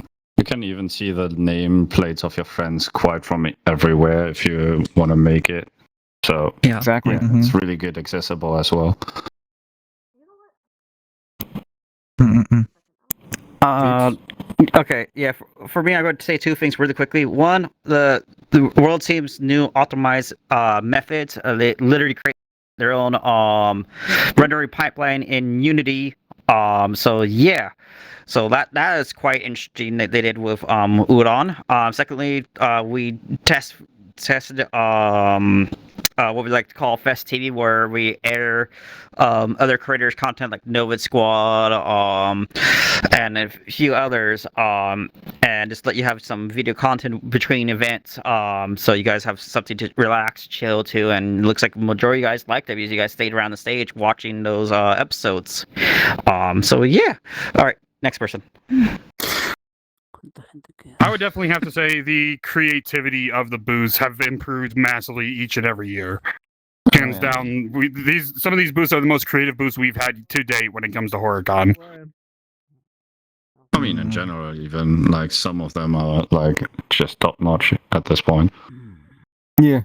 can even see the name plates of your friends quite from everywhere if you want to make it. So yeah, exactly. It's really good accessible as well. Okay, yeah. For me, I'm going to say two things really quickly. One, the world team's new optimized methods. They literally create their own rendering pipeline in Unity. So yeah, so that is quite interesting that they did with Udon. Secondly, we tested what we like to call Fest TV, where we air other creators' content like Novid Squad, and a few others, and just let you have some video content between events, so you guys have something to relax, chill to, and it looks like the majority of you guys liked it because you guys stayed around the stage watching those episodes. So yeah. All right, next person. I would definitely have to say the creativity of the booths have improved massively each and every year. Hands down, some of these booths are the most creative booths we've had to date when it comes to HorrorCon. I mean, in general, even like some of them are like just top notch at this point. Yeah.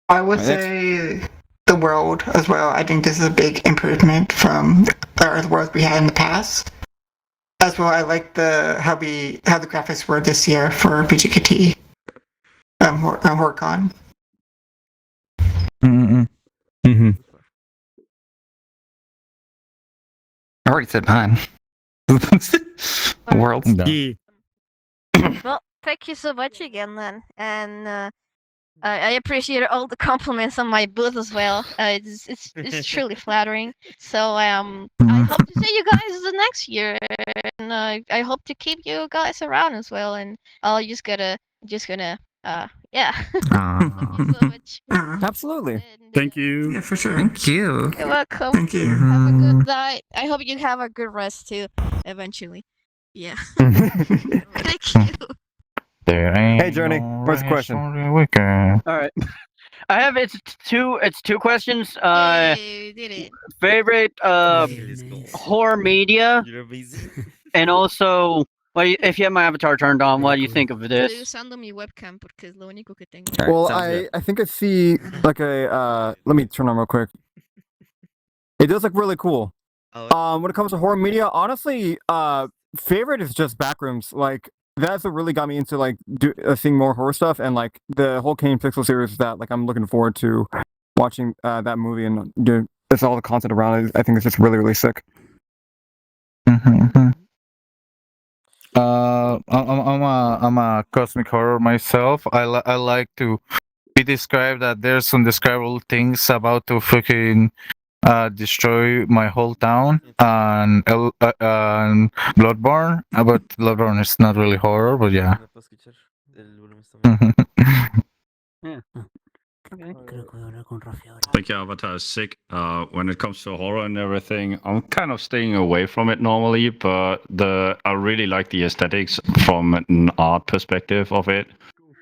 I would say the world as well. I think this is a big improvement from the world we had in the past. As well, I like how the graphics were this year for PJKT HorrorCon. I already said mine. World. Well, thank you so much again, then, and I appreciate all the compliments on my booth as well. It's truly flattering. So I hope to see you guys the next year, and I hope to keep you guys around as well. And I'll just gonna Yeah. Aw. Thank you so much. Absolutely. Thank you. Yeah, for sure. Thank you. You're welcome. Thank you. Have a good night. I hope you have a good rest too. Eventually. Yeah. Thank you. There ain't Hey, Journey, no first question. rest for the wicked. All right. I have it's two questions. Yay, you did it. Favorite horror media, and also if you have my avatar turned on, what do you think of Estoy this? usando mi webcam porque es lo único que tengo. Well, I think I see like a let me turn on real quick. It does look really cool. When it comes to horror media, honestly, favorite is just Backrooms. Like that's what really got me into like seeing more horror stuff, and like the whole Kane Pixel series. That like I'm looking forward to watching that movie, and it's all the content around it. I think it's just really really sick. I'm a cosmic horror myself. I like to be described that there's undescribable things about to fucking destroy my whole town and Bloodborne. But Bloodborne is not really horror, but yeah. I think your avatar is sick. When it comes to horror and everything, I'm kind of staying away from it normally, but I really like the aesthetics from an art perspective of it.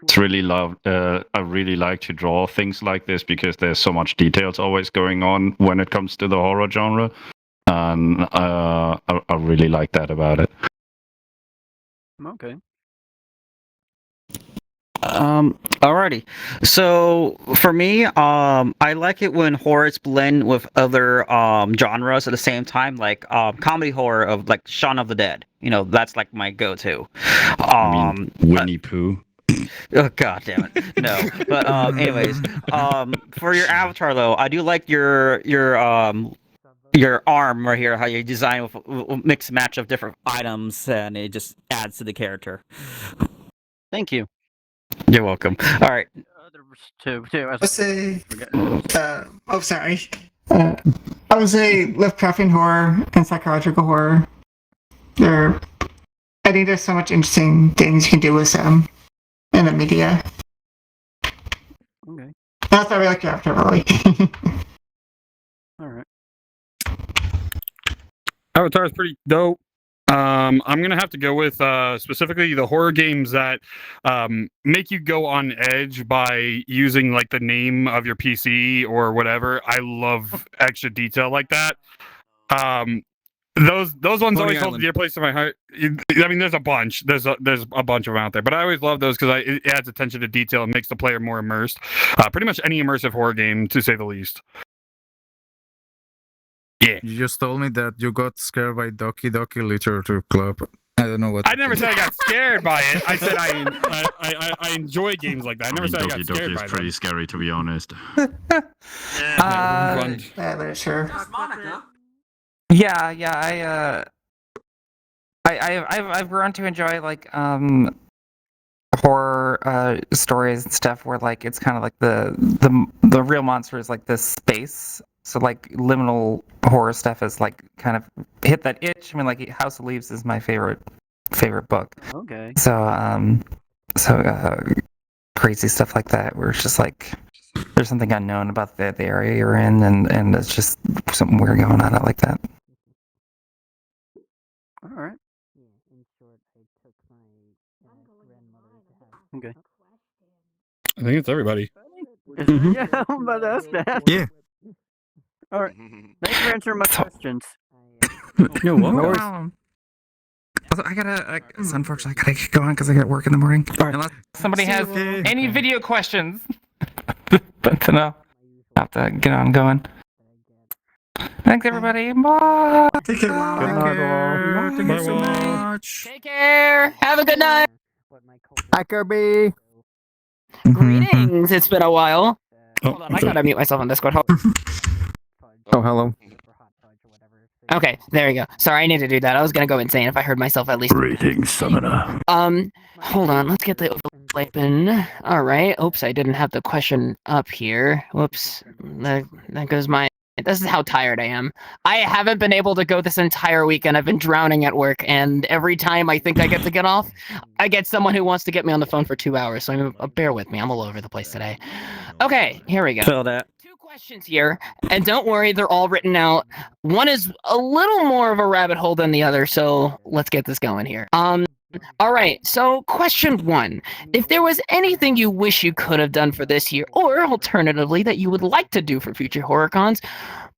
It's really I really like to draw things like this because there's so much details always going on when it comes to the horror genre, and I really like that about it. Okay. Alrighty. So for me, I like it when horrors blend with other genres at the same time, like comedy horror of like Shaun of the Dead. You know, that's like my go-to. Winnie Pooh. Oh god damn it. No. But anyways, for your avatar though, I do like your arm right here, how you design with a mix and match of different items, and it just adds to the character. Thank you. You're welcome. All right. I would say, oh, sorry. I would say Lovecraftian horror and psychological horror. I think there's so much interesting things you can do with them in the media. Okay. That's why I like After really. All right. Avatar is pretty dope. I'm gonna have to go with specifically the horror games that make you go on edge by using like the name of your PC or whatever. I love extra detail like that. Those ones Pony always hold a Island. dear place in my heart. I mean, there's a bunch. There's a bunch of them out there, but I always love those because it adds attention to detail and makes the player more immersed. Pretty much any immersive horror game, to say the least. Yeah. You just told me that you got scared by Doki Doki Literature Club. I don't know what. I never said I got scared by it. I said I enjoy games like that. I never said I got Doki scared Doki by is pretty them. scary, to be honest. Yeah, sure. Yeah. I've grown to enjoy like horror stories and stuff where like it's kind of like the real monster is like this space. So like liminal horror stuff is like kind of hit that itch. I mean, like House of Leaves is my favorite book. Okay. So crazy stuff like that where it's just like there's something unknown about the area you're in, and it's just something weird going on. I like that. All right. Okay. I think it's everybody. Yeah, I'm about to ask that. Yeah. All right. Thanks for answering my questions. You're welcome. Also, unfortunately, I gotta get going because I got work in the morning. Unless somebody has any video questions, but no, I have to get on going. Thanks, everybody. Bye. Take care. Thank you so much. Take care. Have a good night. Hi, Kirby. Greetings. It's been a while. Hold on, I gotta mute myself on Discord. Oh, hello. Okay, there you go. Sorry, I need to do that. I was gonna go insane if I heard myself at least. Greetings, Summoner. Hold on. Let's get the open. All right. Oops, I didn't have the question up here. Whoops. That goes my This is how tired I am. I haven't been able to go this entire weekend. I've been drowning at work, and every time I think I get to get off, I get someone who wants to get me on the phone for 2 hours. So bear with me. I'm all over the place today. Okay, here we go. Feel that. 2 questions here, and don't worry, they're all written out. One is a little more of a rabbit hole than the other, so let's get this going here. All right, so question 1. If there was anything you wish you could have done for this year, or alternatively that you would like to do for future HorrorCons,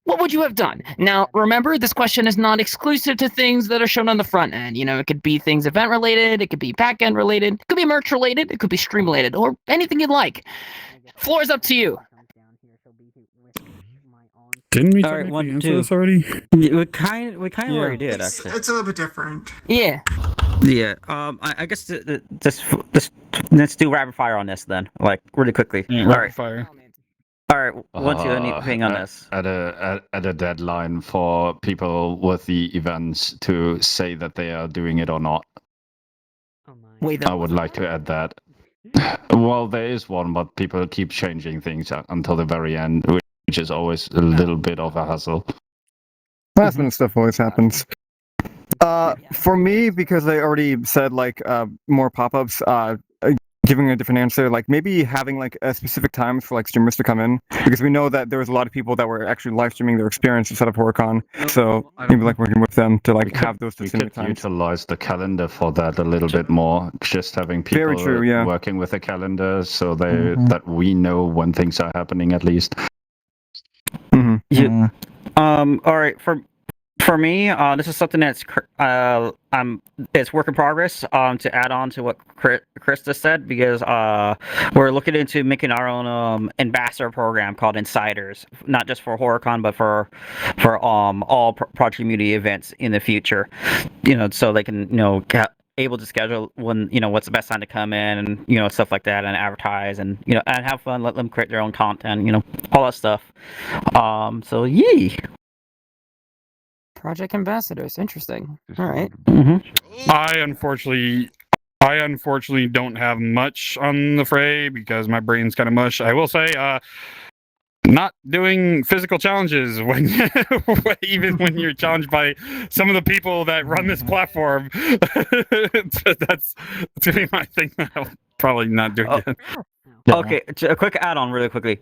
what would you have done? Now, remember, this question is not exclusive to things that are shown on the front end. You know, it could be things event-related, it could be back-end related, it could be merch-related, it could be stream-related, or anything you'd like. Floor is up to you. Didn't we All right, technically 1, answer 2. this already? We kind of already did, actually. It's a little bit different. Yeah. Yeah. I guess let's do rapid fire on this then, like really quickly. All right. Fire. All right. 1, 2. Anything on this? At a deadline for people with the events to say that they are doing it or not. Wait, I would like to add that. Well, there is one, but people keep changing things until the very end, which is always a little bit of a hassle. Last minute stuff always happens. For me, because I already said like more pop-ups, giving a different answer, like maybe having like a specific times for like streamers to come in, because we know that there was a lot of people that were actually live streaming their experience instead of HorrorCon, so maybe like working with them to like have those specific times. Utilize the calendar for that a little bit more. Just having people Very true, yeah. working with the calendar so that we know when things are happening at least. Yeah. All right. For me, this is something that's it's work in progress. To add on to what Chris just said, because we're looking into making our own ambassador program called Insiders, not just for HorrorCon, but for all Project community events in the future. You know, so they can get able to schedule when what's the best time to come in, and stuff like that, and advertise, and and have fun. Let them create their own content. All that stuff. So yay. Project ambassadors, interesting. All right. I unfortunately don't have much on the fray because my brain's kind of mush. I will say, not doing physical challenges when even when you're challenged by some of the people that run this platform. That's to be my thing that I'll probably not do again. Okay, a quick add-on, really quickly.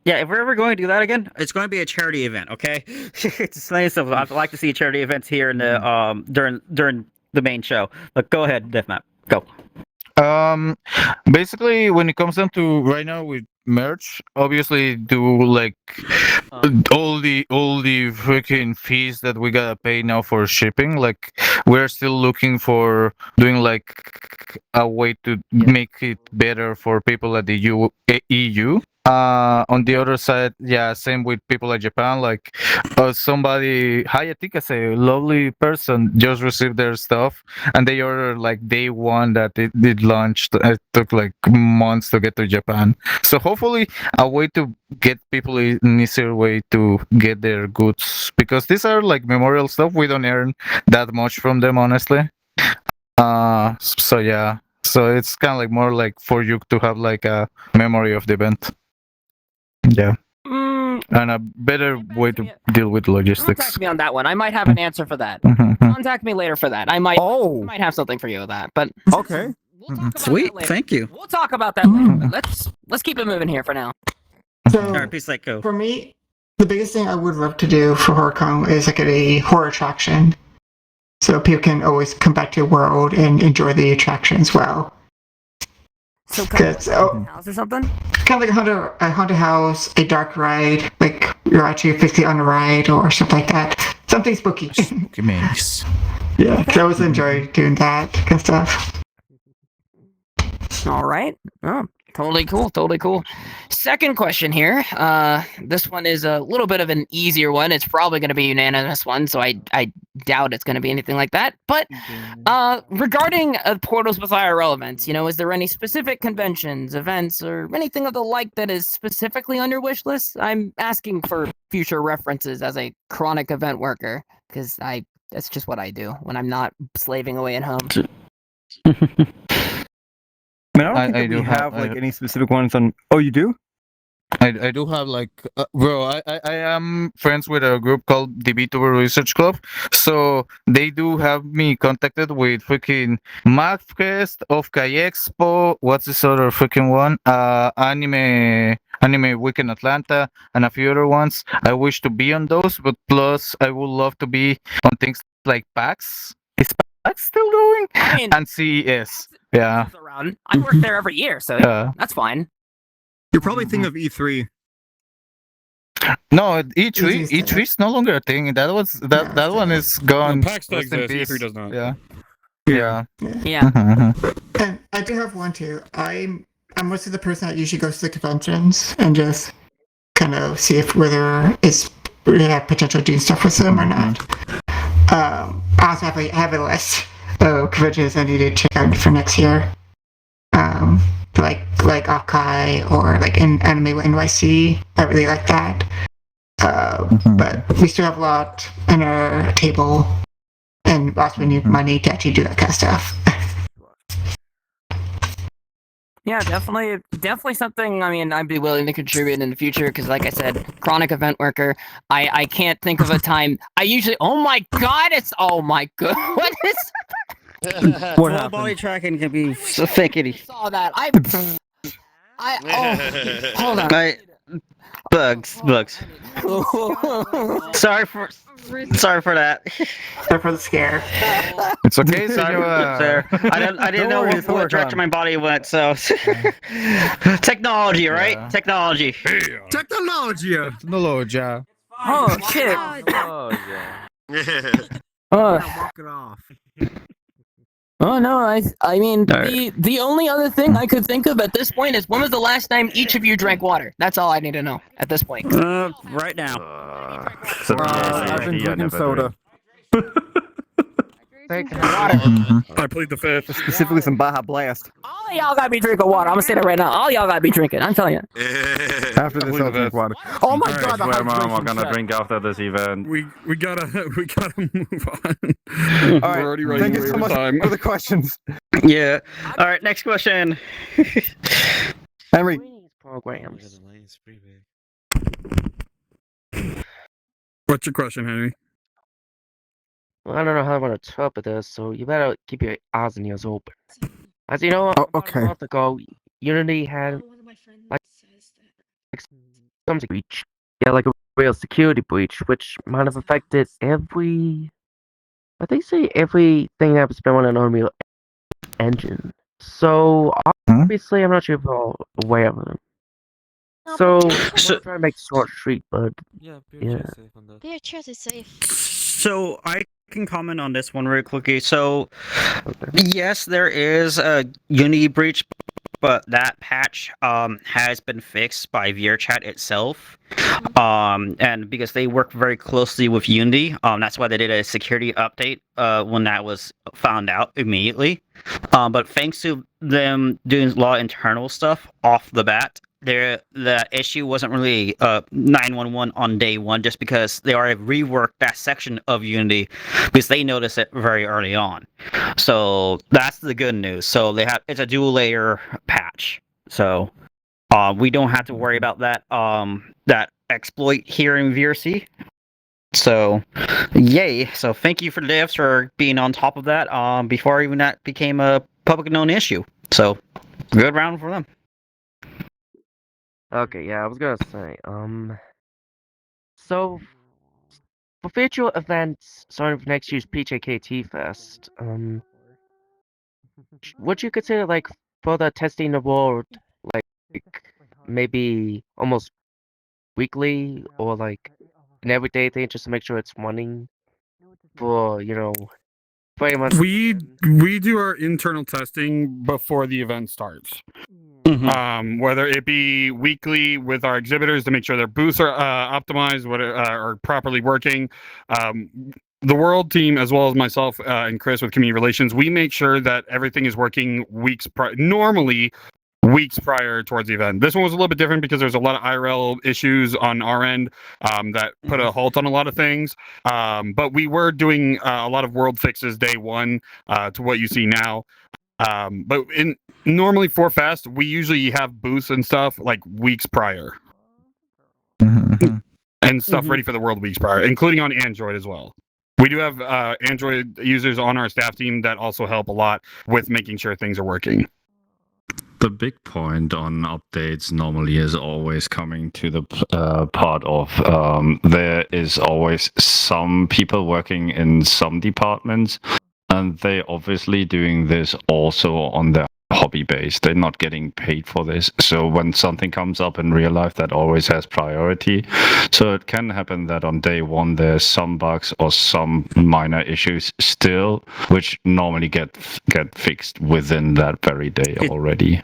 Yeah, if we're ever going to do that again, it's going to be a charity event. Okay, it's nice. I'd like to see charity events here in the during the main show. But go ahead, DefMap. Go. Basically, when it comes down to right now with merch, obviously do like all the freaking fees that we gotta pay now for shipping. Like we're still looking for doing like a way to make it better for people at the EU. On the other side, yeah, same with people like Japan. Like somebody, Hayatika, a lovely person, just received their stuff, and they ordered like day 1 that it launched. It took like months to get to Japan. So hopefully, a way to get people an easier way to get their goods, because these are like memorial stuff. We don't earn that much from them, honestly. So yeah, so it's kind of like more like for you to have like a memory of the event. Yeah. And a better way to deal with logistics. Contact me on that one. I might have an answer for that. Contact me later for that. I might have something for you with that. But okay. Sweet. Thank you. We'll talk about that later. But let's keep it moving here for now. So, peace, like, go. For me, the biggest thing I would love to do for HorrorCon is like a horror attraction, so people can always come back to your world and enjoy the attraction as well. So kind of like a house or something? Kind of like a haunted house, a dark ride, like you're actually physically on a ride or something like that. Something spooky. Spooky maze. Yeah, I always enjoy doing that kind of stuff. All right. Oh, totally cool. Second question here. This one is a little bit of an easier one. It's probably going to be a unanimous one, so I doubt it's going to be anything like that. But regarding portals with IRL events, is there any specific conventions, events, or anything of the like that is specifically on your wish list? I'm asking for future references as a chronic event worker, because that's just what I do when I'm not slaving away at home. I don't think we have like any specific ones on. Oh, you do? I do have like bro, I am friends with a group called the VTuber Research Club, so they do have me contacted with freaking MagFest, Off-Kai Expo, what's this other freaking one? Anime Week in Atlanta, and a few other ones. I wish to be on those, but plus I would love to be on things like PAX. Is PAX still going? I mean, And CES. Yeah. around. I work there every year, so that's fine. You're probably thinking of E3. No, E3 is no longer a thing. That one is gone. PAX still Rest in exists, peace. E3 does not. Yeah. Yeah. Yeah. And I do have one too. I'm mostly the person that usually goes to the conventions and just kind of see if whether it's really have potential doing stuff with them or not. I also have a list of conventions I need to check out for next year. Like Off-Kai or like in Anime NYC. I really like that. But we still have a lot on our table, and also we need money to actually do that kind of stuff. Yeah, definitely something. I mean, I'd be willing to contribute in the future because, like I said, chronic event worker. I can't think of a time. I usually. Oh my god! Oh my god! What is? What happened? Body tracking can be so thickety. Saw that. Hold on. Bugs. Sorry for that. Sorry for the scare. It's okay. Sorry. I didn't know what direction my body went. So technology, right? Yeah. Technology. Technology. Oh shit! Walk it off. Oh no, I mean the only other thing I could think of at this point is when was the last time each of you drank water? That's all I need to know at this point. Right now. I've been drinking soda. I plead the fifth. Specifically some Baja Blast. All of y'all gotta be drinking water. I'm gonna say that right now. All y'all gotta be drinking. I'm telling you. After this, I'll drink water. Oh my I god, the swear, Mom, I'm hydration gonna check. drink after this event. We gotta move on. All We're right. already running Thank you so over much time. for the questions. Yeah. All right. Next question. Henry. Programs. What's your question, Henry? Well, I don't know how I'm gonna interpret this, so you better keep your eyes and ears open. As you know, okay. a month ago, Unity had like some breach. Yeah, like a real security breach, which might have affected everything that was going on Unreal Engine. So obviously, I'm not sure if you're all aware of it. So I'm trying to make short street, but yeah. PHS is safe. So I can comment on this one real quickly. So yes, there is a Unity breach, but that patch has been fixed by VRChat itself. And because they work very closely with Unity, that's why they did a security update when that was found out immediately. But thanks to them doing a lot of internal stuff off the bat, the issue wasn't really 911 on day one, just because they already reworked that section of Unity because they noticed it very early on. So that's the good news. So it's a dual layer patch. So we don't have to worry about that exploit here in VRC. So yay. So thank you for the devs for being on top of that before even that became a public known issue. So good round for them. Okay, yeah, I was gonna say, so for virtual events starting for next year's PJKT Fest, would you consider like further testing the world, like maybe almost weekly or like an everyday thing just to make sure it's running for pretty much. We do our internal testing before the event starts. Whether it be weekly with our exhibitors to make sure their booths are optimized, are properly working. The world team, as well as myself and Chris with community relations, we make sure that everything is working normally weeks prior towards the event. This one was a little bit different because there's a lot of IRL issues on our end that put a halt on a lot of things. But we were doing a lot of world fixes day one to what you see now. But normally for Fest, we usually have booths and stuff like weeks prior. and stuff ready for the World weeks prior, including on Android as well. We do have Android users on our staff team that also help a lot with making sure things are working. The big point on updates normally is always coming to the part of there is always some people working in some departments, and they obviously doing this also on their hobby base. They're not getting paid for this. So when something comes up in real life, that always has priority. So it can happen that on day one there's some bugs or some minor issues still, which normally get fixed within that very day already.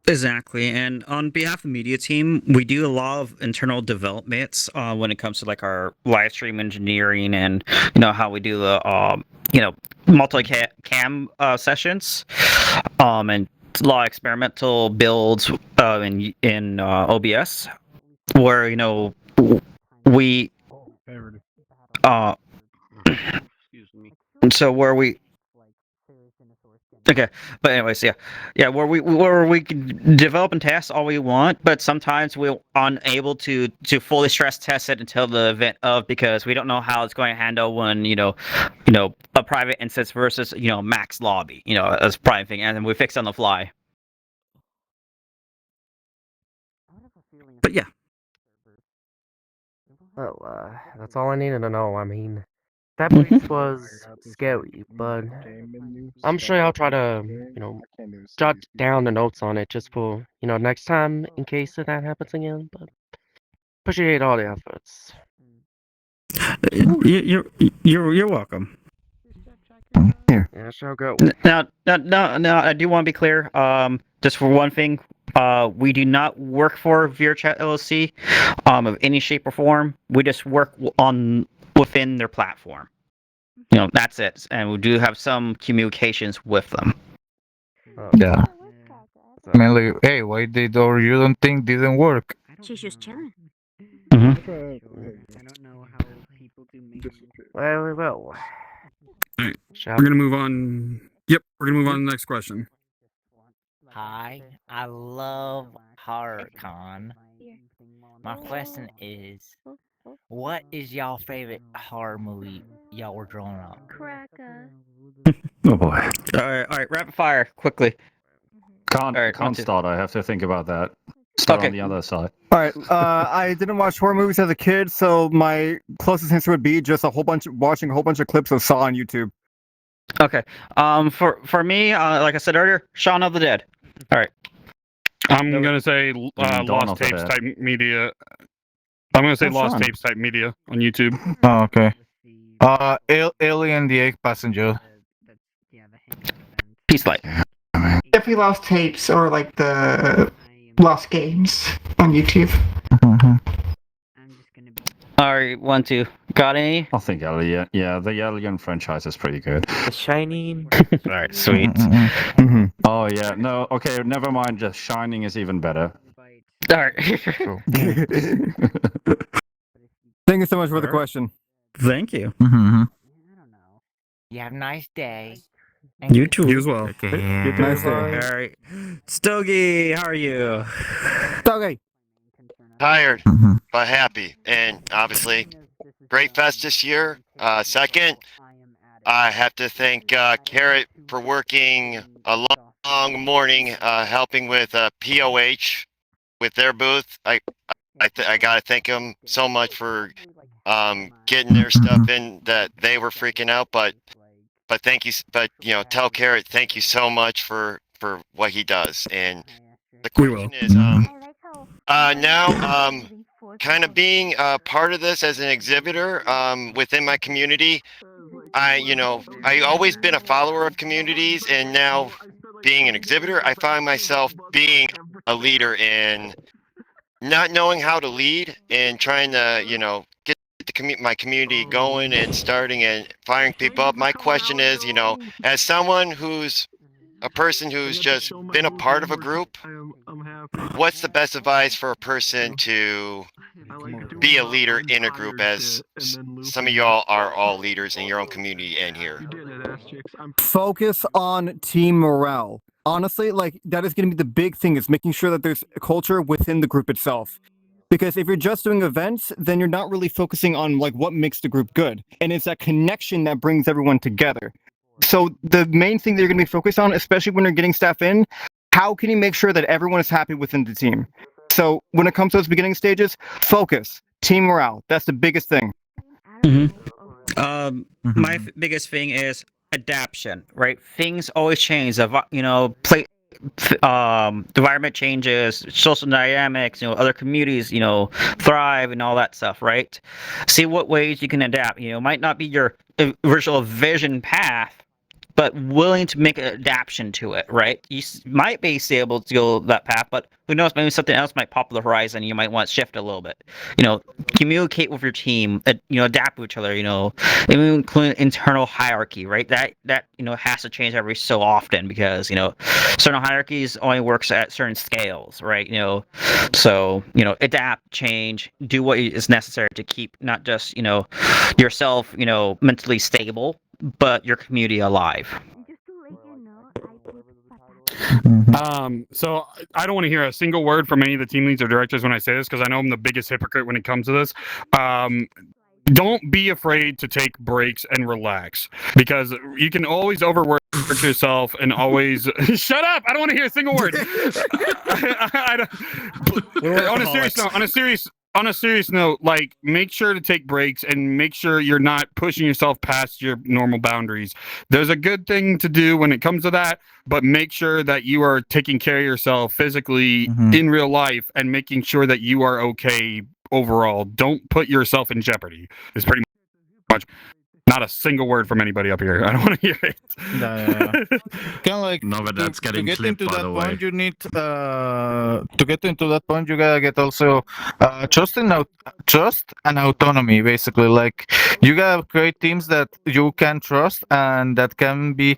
Exactly, and on behalf of the media team, we do a lot of internal developments when it comes to like our live stream engineering and how we do the multi-cam sessions, and a lot of experimental builds in OBS, where we so where we. Okay, but anyways, where we can develop and test all we want, but sometimes we're unable to fully stress test it until the event because we don't know how it's going to handle when a private instance versus max lobby, as private thing, and then we fix on the fly. But yeah. Well, that's all I needed to know. I mean, that place was scary, but I'm sure I'll try to, jot down the notes on it just for, next time in case that happens again. But appreciate all the efforts. You're welcome. Yeah, sure go. Now, I do want to be clear. Just for one thing, we do not work for VRChat LLC, of any shape or form. We just work within their platform. That's it. And we do have some communications with them. Yeah. Mainly, hey, why they don't you don't think didn't work? She's just chilling. Mm-hmm. I don't know how people do make Well, we will. Alright, we're gonna move on. Yep, we're gonna move on to the next question. Hi, I love HorrorCon. My question is, what is y'all favorite horror movie y'all were growing up? Cracker. Oh boy. All right, rapid fire, quickly. Can't start. I have to think about that. Start on the other side. All right. I didn't watch horror movies as a kid, so my closest answer would be just watching a whole bunch of clips of Saw on YouTube. Okay. For me, like I said earlier, Shaun of the Dead. All right. I'm gonna say Dawn Lost of the Tapes Dead. type media. I'm gonna say That's Lost fun. Tapes type media on YouTube. Oh, okay. Alien the Eighth Passenger. Peace light. Definitely Lost Tapes or like the Lost Games on YouTube. All right, 1, 2. Got any? I think Alien. Yeah, the Alien franchise is pretty good. The Shining. All right, sweet. Oh yeah, no, okay, never mind. Just Shining is even better. All right. Thank you so much for the question. Thank you. You have a nice day. You too. You as well. Okay. Nice day. All right. Stogie, how are you? Okay. Tired, but happy. And obviously, great fest this year. Second, I have to thank Carrot for working a long morning, helping with POH with their booth. I gotta thank them so much for getting their stuff in that they were freaking out. But thank you. But tell Carrot thank you so much for what he does. And the question is now kind of being part of this as an exhibitor within my community. I always been a follower of communities, and now being an exhibitor, I find myself being a leader in not knowing how to lead and trying to get my community going and starting and firing people up. My question is, as someone who's a person who's just been a part of a group, what's the best advice for a person to be a leader in a group, as some of y'all are all leaders in your own community and here? Focus on team morale. Honestly, like that is going to be the big thing, is making sure that there's a culture within the group itself. Because if you're just doing events, then you're not really focusing on like what makes the group good, and it's that connection that brings everyone together. So the main thing that you're going to be focused on, especially when you're getting staff in, how can you make sure that everyone is happy within the team? So when it comes to those beginning stages, focus, team morale. That's the biggest thing. My biggest thing is adaptation, right? Things always change. The environment changes, social dynamics, other communities, thrive and all that stuff, right? See what ways you can adapt. Might not be your original vision path, but willing to make an adaptation to it, right? You might be able to go that path, but who knows? Maybe something else might pop on the horizon. You might want to shift a little bit. Communicate with your team. Adapt with each other. Even include internal hierarchy, right? That has to change every so often because certain hierarchies only works at certain scales, right? So adapt, change, do what is necessary to keep not just yourself mentally stable, but your community alive. So I don't want to hear a single word from any of the team leads or directors when I say this because I know I'm the biggest hypocrite when it comes to this. Don't be afraid to take breaks and relax because you can always overwork yourself and always shut up. I don't want to hear a single word. On a serious note, like make sure to take breaks and make sure you're not pushing yourself past your normal boundaries. There's a good thing to do when it comes to that, but make sure that you are taking care of yourself physically in real life and making sure that you are okay overall. Don't put yourself in jeopardy. It's pretty much not a single word from anybody up here. I don't want to hear it. Kind of like No, but that's getting to get clipped, into by that the way. point, you need to get into that point. You gotta get also trust and autonomy. Basically, like you gotta create teams that you can trust and that can be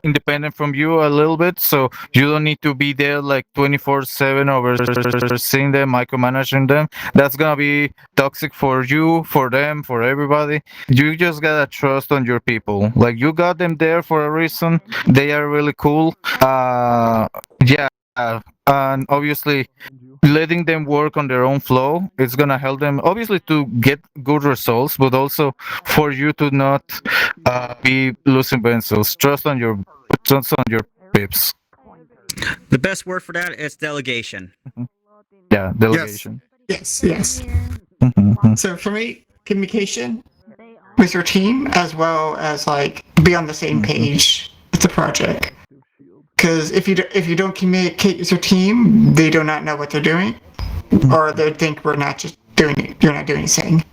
independent from you a little bit, so you don't need to be there like 24/7 overseeing them, micromanaging them. That's gonna be toxic for you, for them, for everybody. You just gotta trust on your people. Like you got them there for a reason. They are really cool. Yeah, and obviously letting them work on their own flow, it's gonna help them obviously to get good results, but also for you to not be losing pencils. Trust on your pips. The best word for that is delegation. Yeah, delegation. Yes, yes. Mhm. So for me, communication with your team as well as like be on the same page with the project. Because if you don't communicate with your team, they do not know what they're doing, or they think we're not just doing it. You're not doing anything.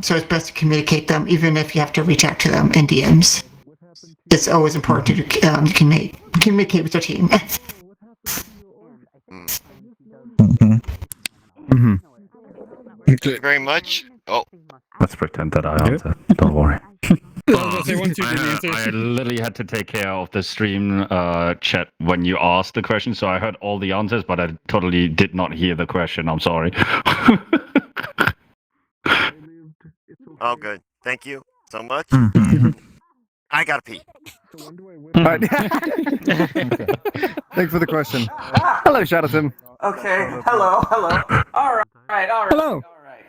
So it's best to communicate them, even if you have to reach out to them in DMs. It's always important to communicate with your team. Thank you very much. Oh, Let's pretend that I answered. Don't worry. I I literally had to take care of the stream chat when you asked the question, so I heard all the answers, but I totally did not hear the question. I'm sorry. oh, good. Thank you so much. Mm-hmm. And I gotta pee. Thanks for the question. Hello, Shadowton. Okay. Hello. All right. Hello.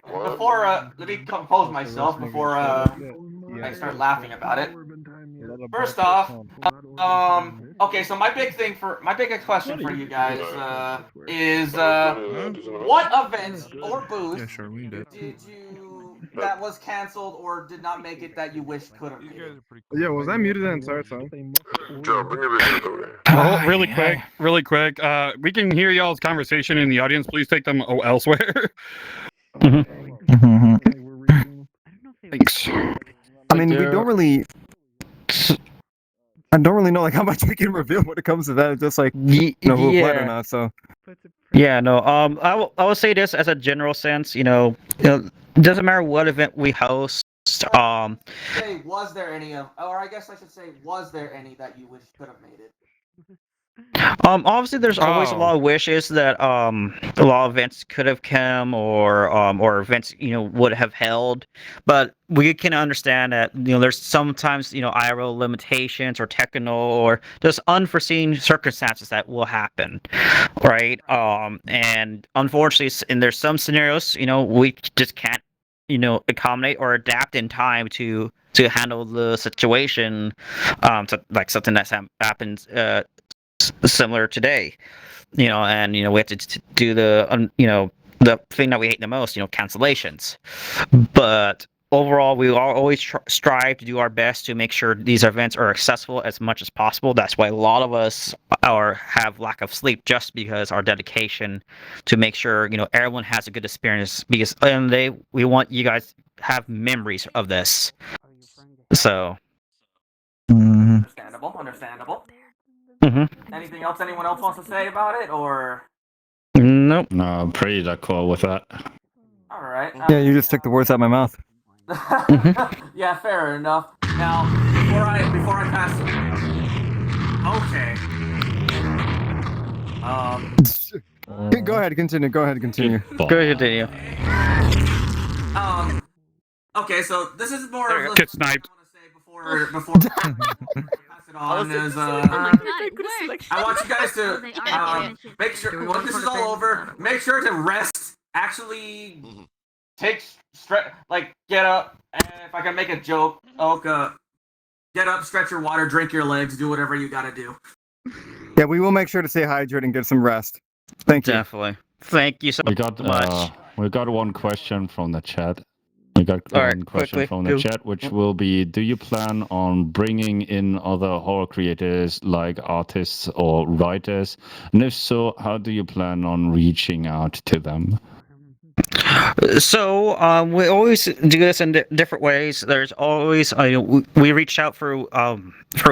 Before let me compose myself before I start laughing about it. First off, okay, so my biggest question for you guys is what events or booths did you that was canceled or did not make it that you wish could have made it? Yeah, was I muted the entire time? Well, really quick. We can hear y'all's conversation in the audience. Please take them elsewhere. Thanks. I mean, we don't really. I don't really know like how much we can reveal when it comes to that. It's just like who applied or not. So Yeah, no. I will say this as a general sense. It doesn't matter what event we host. Say, was there any of, or I guess I should say, was there any that you wish could have made it? Obviously, there's always a lot of wishes that a lot of events could have come, or events would have held, but we can understand that there's sometimes IRL limitations or technical or just unforeseen circumstances that will happen, right? And unfortunately, and there's some scenarios we just can't accommodate or adapt in time to handle the situation, so, like something that's happens similar today, and we have to do the the thing that we hate the most, cancellations. But overall, we always strive to do our best to make sure these events are accessible as much as possible. That's why a lot of us have lack of sleep, just because our dedication to make sure everyone has a good experience. Because at the end of the day, we want you guys to have memories of this. So. Understandable. Mm-hmm. Anything else anyone else wants to say about it, or? Nope. No, I'm pretty d'accord with that. All right. Yeah, you just took the words out of my mouth. Yeah, fair enough. Now, before I pass. Okay. Go ahead, continue. Go ahead, continue. Go ahead, continue. Okay, so this is more of Get sniped. before pass it on is I want you guys to make sure when this is all over, make sure to rest. Actually, take get up, and if I can make a joke, okay, get up, stretch your water, drink your legs, do whatever you gotta do. Yeah, we will make sure to stay hydrated and get some rest. Thank you. Definitely. Thank you so much. We got one question from the chat. We got one question from the chat, which will be: do you plan on bringing in other horror creators like artists or writers? And if so, how do you plan on reaching out to them? So we always do this in different ways. There's always we reach out for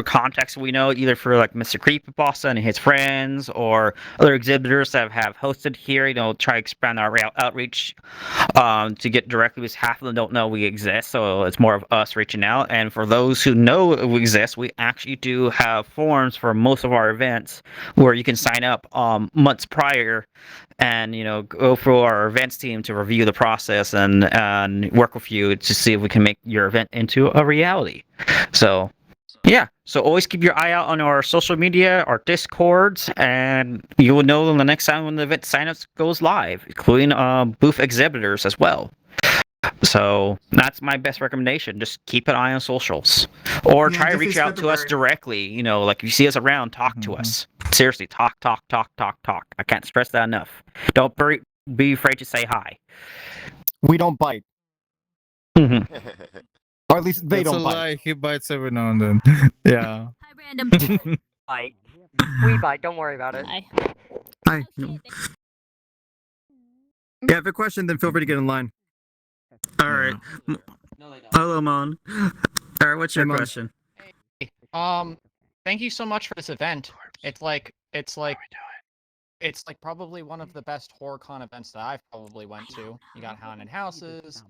contacts we know, either for like Mr. Creepypasta and his friends, or other exhibitors that have hosted here. Try to expand our outreach to get directly, because half of them don't know we exist. So it's more of us reaching out. And for those who know we exist, we actually do have forums for most of our events where you can sign up months prior, and go through our events team to review the process and work with you to see if we can make your event into a reality. So yeah, so always keep your eye out on our social media, our Discords, and you will know the next time when the event signups goes live, including booth exhibitors as well. So that's my best recommendation. Just keep an eye on socials, or try to reach out to us directly. Like if you see us around, talk to us. Seriously, talk. I can't stress that enough. Don't be afraid to say hi. We don't bite. Mm-hmm. Or at least they That's don't a bite. lie. He bites every now and then. Yeah. Hi, random. Bite. We bite. Don't worry about it. Hi. Yeah, if you have a question, then feel free to get in line. All right. Hello, Mon. All right, what's your Mon. question? Thank you so much for this event. It's like probably one of the best HorrorCon events that I've probably went to. You got haunted houses.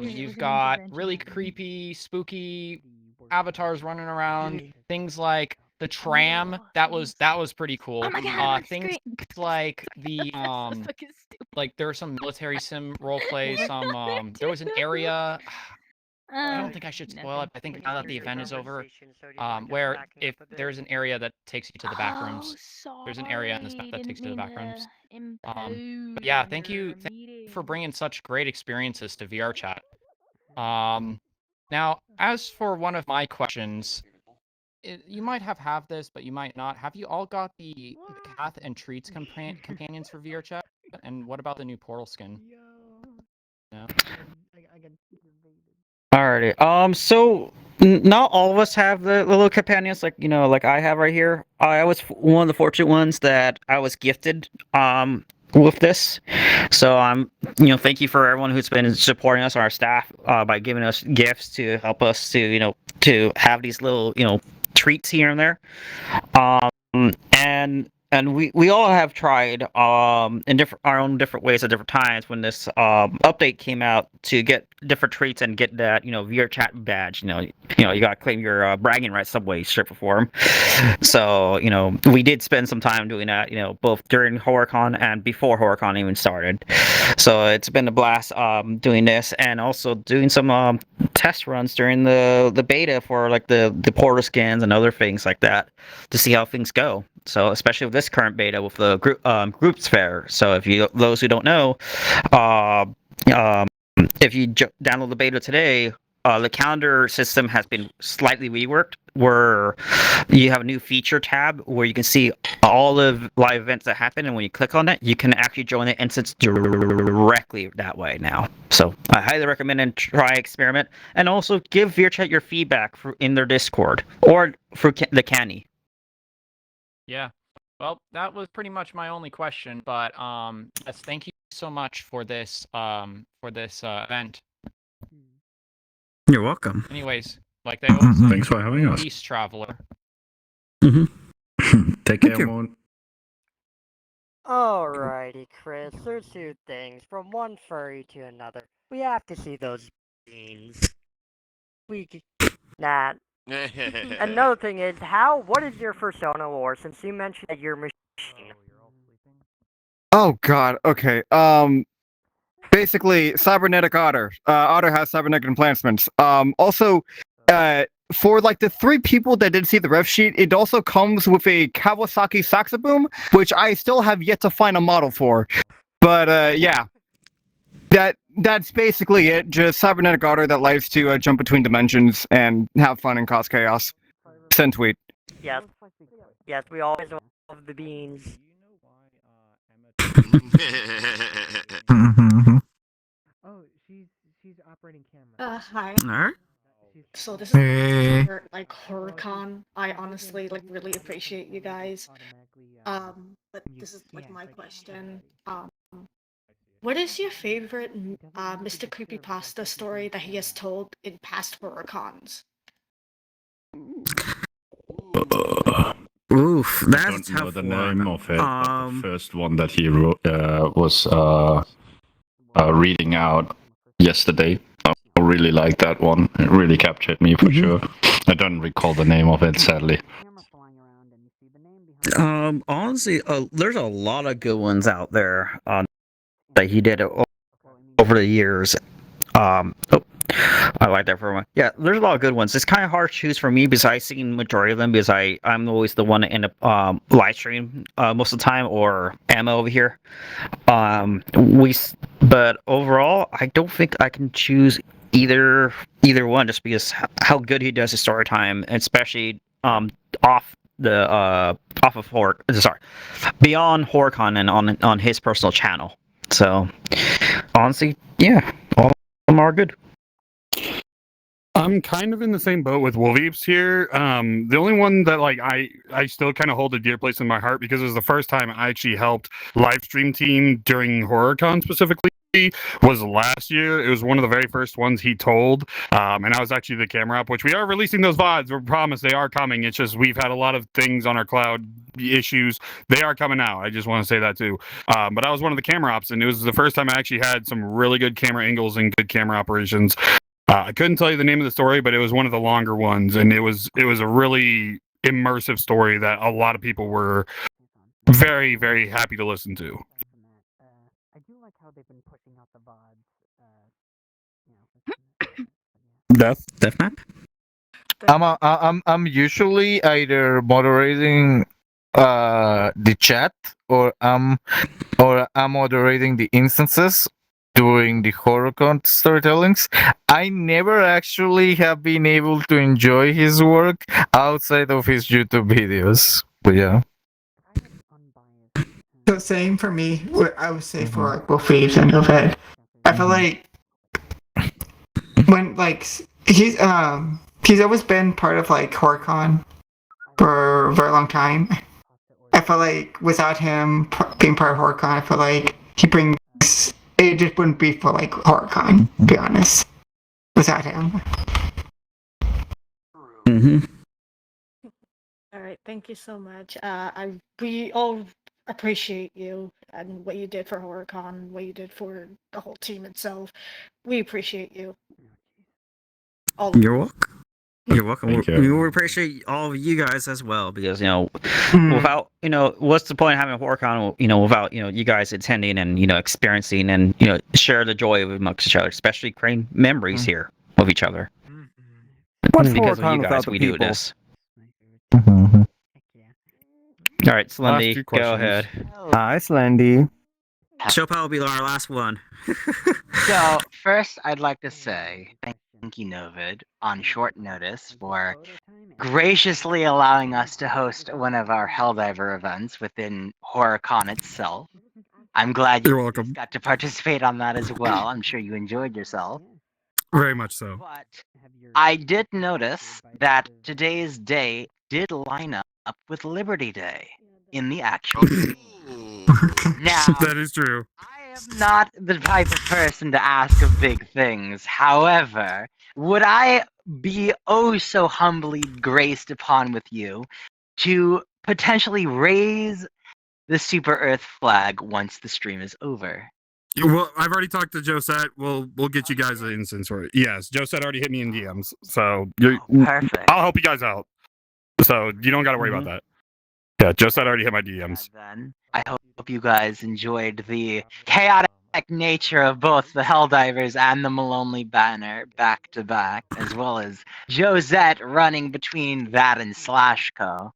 You've got really creepy, spooky avatars running around. Things like the tram. That was pretty cool. Oh my God, Things like the like there were some military sim role plays. There was an area. I don't think I should spoil it. I think now that the event is over, where if there's an area that takes you to the back rooms, there's an area in this map that takes you to the back rooms. But yeah, thank you for bringing such great experiences to VR chat. Now, as for one of my questions, you might have this, but you might not. Have you all got the Kath and Treats companions for VR chat? And what about the new Portal skin? No. Alrighty. So not all of us have the little companions like like I have right here. I was one of the fortunate ones that I was gifted with this. So thank you for everyone who's been supporting us, our staff, by giving us gifts to help us to to have these little treats here and there. And and we all have tried in different our own different ways at different times when this update came out to get different treats and get that viewer chat badge. You gotta claim your bragging rights some way, shape, or form. So we did spend some time doing that. Both during HorrorCon and before HorrorCon even started. So it's been a blast doing this, and also doing some test runs during the beta for like the portal skins and other things like that to see how things go. So especially with this current beta with the groups fair. So if those who don't know, if you download the beta today, the calendar system has been slightly reworked, where you have a new feature tab where you can see all the live events that happen, and when you click on it, you can actually join the instance directly that way now. So I highly recommend and try experiment, and also give VeerChat your feedback in their Discord or through the Canny. Yeah. Well, that was pretty much my only question, but yes, thank you so much for this event. You're welcome. Anyways, like they always say, Thanks for having us. peace, traveler. Take care, Moon. Alrighty, Chris. There's two things. From one furry to another, we have to see those beans. Nah. Another thing is, what is your persona war? Since you mentioned that you're machine. Oh God. Okay. Basically, cybernetic otter. Otter has cybernetic emplacements. Also, for like the 3 people that did see the ref sheet, it also comes with a Kawasaki Saxoboom, which I still have yet to find a model for. But yeah, that's basically it. Just cybernetic otter that likes to jump between dimensions and have fun and cause chaos. Send tweet. Yes. Yes, we always love the beans. Oh, she's operating camera. Hi. Alright. So this is my favorite, like HorrorCon. I honestly really appreciate you guys. But this is like my question. What is your favorite Mr. Creepypasta story that he has told in past HorrorCons? Oof, that's I don't know tough the one. name of it. But the first one that he wrote, was reading out yesterday. I really like that one. It really captured me for sure. I don't recall the name of it, sadly. Honestly, there's a lot of good ones out there that he did over the years. I like that for one. Yeah, there's a lot of good ones. It's kind of hard to choose for me because I've seen majority of them because I'm always the one in the live stream most of the time, or Emma over here. But overall, I don't think I can choose either one just because how good he does his story time, especially off of beyond HorrorCon and on his personal channel. So honestly, yeah, all of them are good. I'm kind of in the same boat with Wolveeps here. The only one that like I still kind of hold a dear place in my heart because it was the first time I actually helped live stream team during HorrorCon specifically was last year. It was one of the very first ones he told, and I was actually the camera op, which we are releasing those VODs. We promise they are coming. It's just we've had a lot of things on our cloud issues. They are coming out. I just want to say that too. But I was one of the camera ops, and it was the first time I actually had some really good camera angles and good camera operations. I couldn't tell you the name of the story, but it was one of the longer ones, and it was a really immersive story that a lot of people were very, very happy to listen to. I do like how they've been pushing out the VODs. Death map. I'm usually either moderating the chat or I'm moderating the instances during the HorrorCon storytellings. I never actually have been able to enjoy his work outside of his YouTube videos. But yeah. So same for me. I would say for like both Reeves and Oved. I feel like when like he's always been part of like HorrorCon for a very long time. I feel like without him being part of HorrorCon, I feel like he brings it just wouldn't be for like HorrorCon, to be honest. Without him. All right, thank you so much. We all appreciate you and what you did for HorrorCon, what you did for the whole team itself. We appreciate you. You're welcome. You're welcome. Thank We you. appreciate all of you guys as well because you know, Hmm. without what's the point of having a HorrorCon? Without you guys attending and experiencing and share the joy amongst each other, especially creating memories here with each other. What's Because of HorrorCon you without guys, the we do people? this. All right, Last Slendy, two go questions. ahead. Hi, Slendy. Chopin will be our last one. So, first, I'd like to say thank you, Novid, on short notice for graciously allowing us to host one of our Helldiver events within HorrorCon itself. I'm glad You're you welcome. got to participate on that as well. I'm sure you enjoyed yourself. Very much so. But I did notice that today's day did line up with Liberty Day in the actual game. Now, That is true. I'm not the type of person to ask of big things. However, would I be oh so humbly graced upon with you to potentially raise the Super Earth flag once the stream is over? Well, I've already talked to Josette. We'll get you guys an instance for it. Yes, Josette already hit me in DMs, so perfect. I'll help you guys out. So you don't got to worry about that. Yeah, Josette already hit my DMs. Then I hope you guys enjoyed the chaotic nature of both the Helldivers and the Malonely Banner back to back, as well as Josette running between that and Slashco.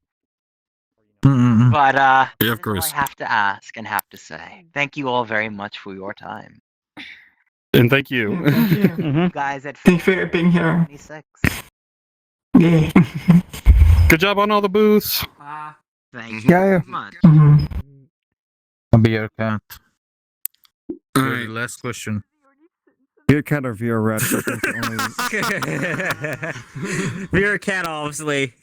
But Yeah, of that's all course. I have to ask and have to say. Thank you all very much for your time. And thank you. Thank you. You guys at Thank you for being here. 26. Yeah. Good job on all the booths. Thank you Yeah, very yeah. much. I'll be your cat. All Your right. last question. Your cat or VR rat? You're a cat, obviously.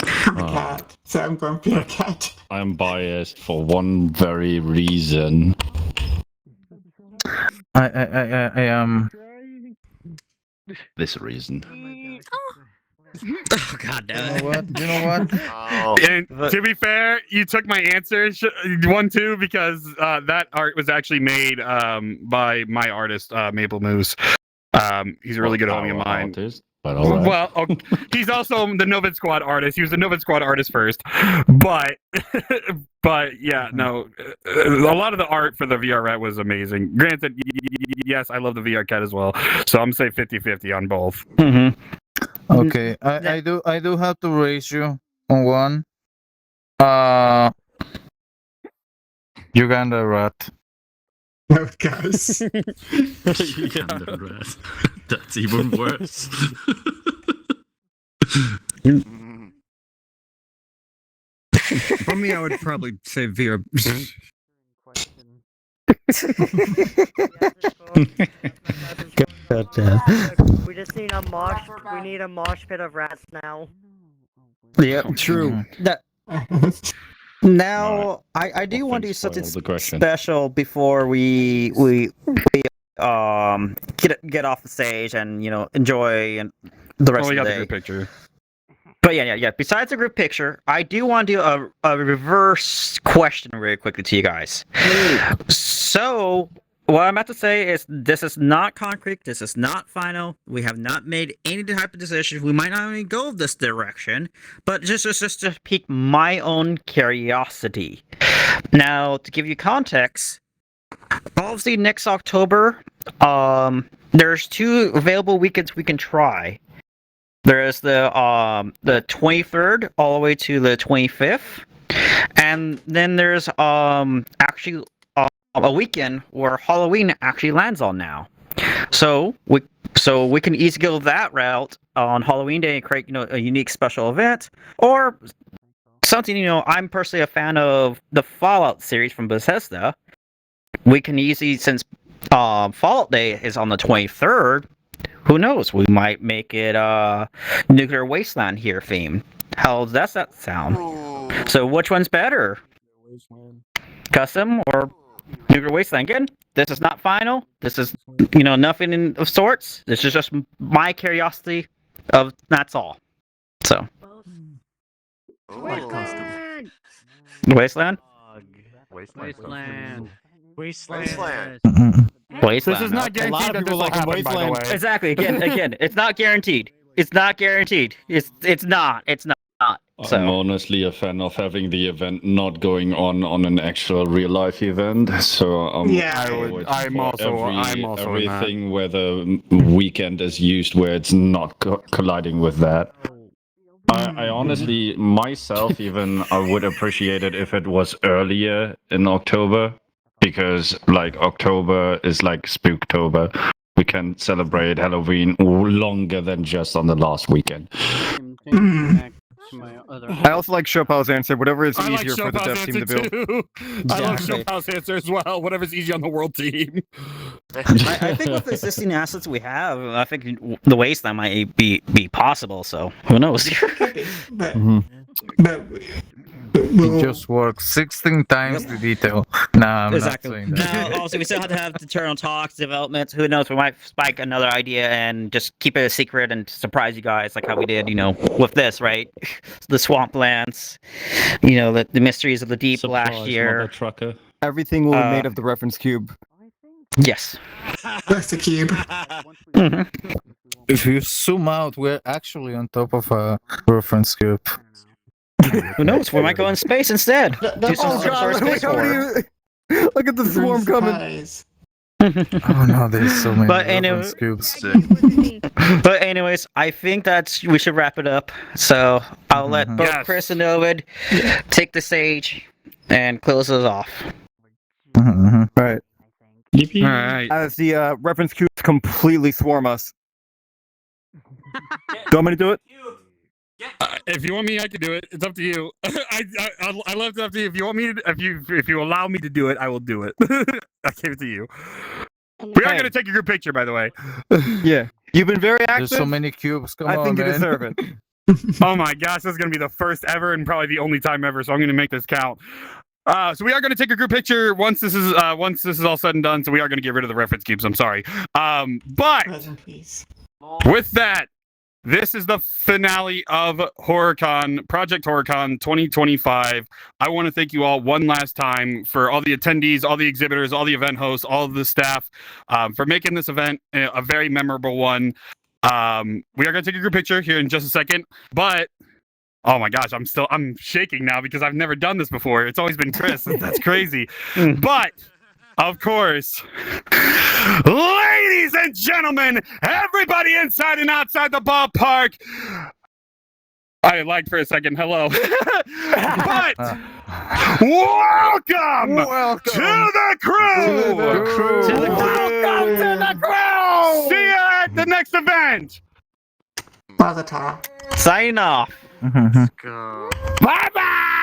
I'm a cat, so I'm going to be a cat. I'm biased for one very reason. I am. This reason. Oh God, You damn know what? You know what? And to be fair, you took my answer one too because that art was actually made by my artist Maple Moose. He's a really good homie of mine. Artist, but all right. Well, he's also the Novid Squad artist. He was the Novid Squad artist first, but yeah, no, a lot of the art for the VR rat was amazing. Granted, yes, I love the VR cat as well, so I'm gonna say 50-50 on both. Okay, I do have to raise you on one. Uganda rat. No, guys. Uganda rat. That's even worse. For me, I would probably say VR. We just need a mosh. We need a mosh pit of rats now. Yep, true. Now, I do want to do something spoiled the question. special before we get off the stage and enjoy and the rest Oh, we of got the the day. group picture. But yeah. Besides the group picture, I do want to do a reverse question really quickly to you guys. So, what I'm about to say is this is not concrete. This is not final. We have not made any type of decision. We might not even go this direction, but just to pique my own curiosity. Now, to give you context, obviously next October, there's 2 available weekends we can try. There is the 23rd all the way to the 25th, and then there's actually a weekend where Halloween actually lands on now. So we can easily go that route on Halloween Day and create a unique special event, or something I'm personally a fan of the Fallout series from Bethesda. We can easily, since Fallout Day is on the 23rd. Who knows? We might make it Nuclear Wasteland here theme. How does that sound? So which one's better? Custom or Nuclear Wasteland? Again, this is not final. This is nothing of sorts. This is just my curiosity. That's all. What costume? Wasteland? Wasteland. Wasteland. Wasteland. This is not okay. guaranteed that this will happen, by the way. Exactly. Again, it's not guaranteed. It's not guaranteed. It's not. It's not. So. I'm honestly a fan of having the event not going on an actual real life event. So I'm also in that. everything where the weekend is used where it's not colliding with that. I honestly myself even I would appreciate it if it was earlier in October, because like October is like Spooktober. We can celebrate Halloween longer than just on the last weekend. I also like Chopin's answer. Whatever is I like easier for the Chopin's dev team to answer build. too. I love Chopin's answer as well. Whatever's easy on the world team. I think with the existing assets we have, I think the wasteland might be possible. So who knows? It just works 16 times the detail. Nah, I'm exactly. not saying that. Now, also, we still have to have internal talks, developments. Who knows? We might spike another idea and just keep it a secret and surprise you guys, like how we did, with this, right? The swamplands, the mysteries of the deep last year. Trucker. Everything will be made of the reference cube. Yes. That's the cube. If you zoom out, we're actually on top of a reference cube. Who knows? We might go in space instead. Do some sort of space war. Look at the swarm coming. Oh no, there's so many reference cubes. But anyways, I think we should wrap it up. So I'll let both Chris and Ovid take the stage and close us off. All right. All right. As the reference cubes completely swarm us. Do you want me to do it? If you want me, I can do it. It's up to you. I left it up to you. If you want me, if you allow me to do it, I will do it. I gave it to you. We are going to take a group picture, by the way. Yeah, you've been very active. There's so many cubes. Come on, I think you man. deserve it. Oh my gosh, this is going to be the first ever and probably the only time ever. So I'm going to make this count. So we are going to take a group picture once this is all said and done. So we are going to get rid of the reference cubes. I'm sorry, but with that. This is the finale of HorrorCon, Projekt HorrorCon 2025. I want to thank you all one last time for all the attendees, all the exhibitors, all the event hosts, all of the staff for making this event a very memorable one. We are going to take a group picture here in just a second, but oh my gosh, I'm shaking now because I've never done this before. It's always been Chris. That's crazy. But of course, ladies and gentlemen, everybody inside and outside the ballpark. I lied for a second. Hello. But welcome to the crew. Welcome to the crew. See you at the next event. Mazel tov. Sign off. Bye bye.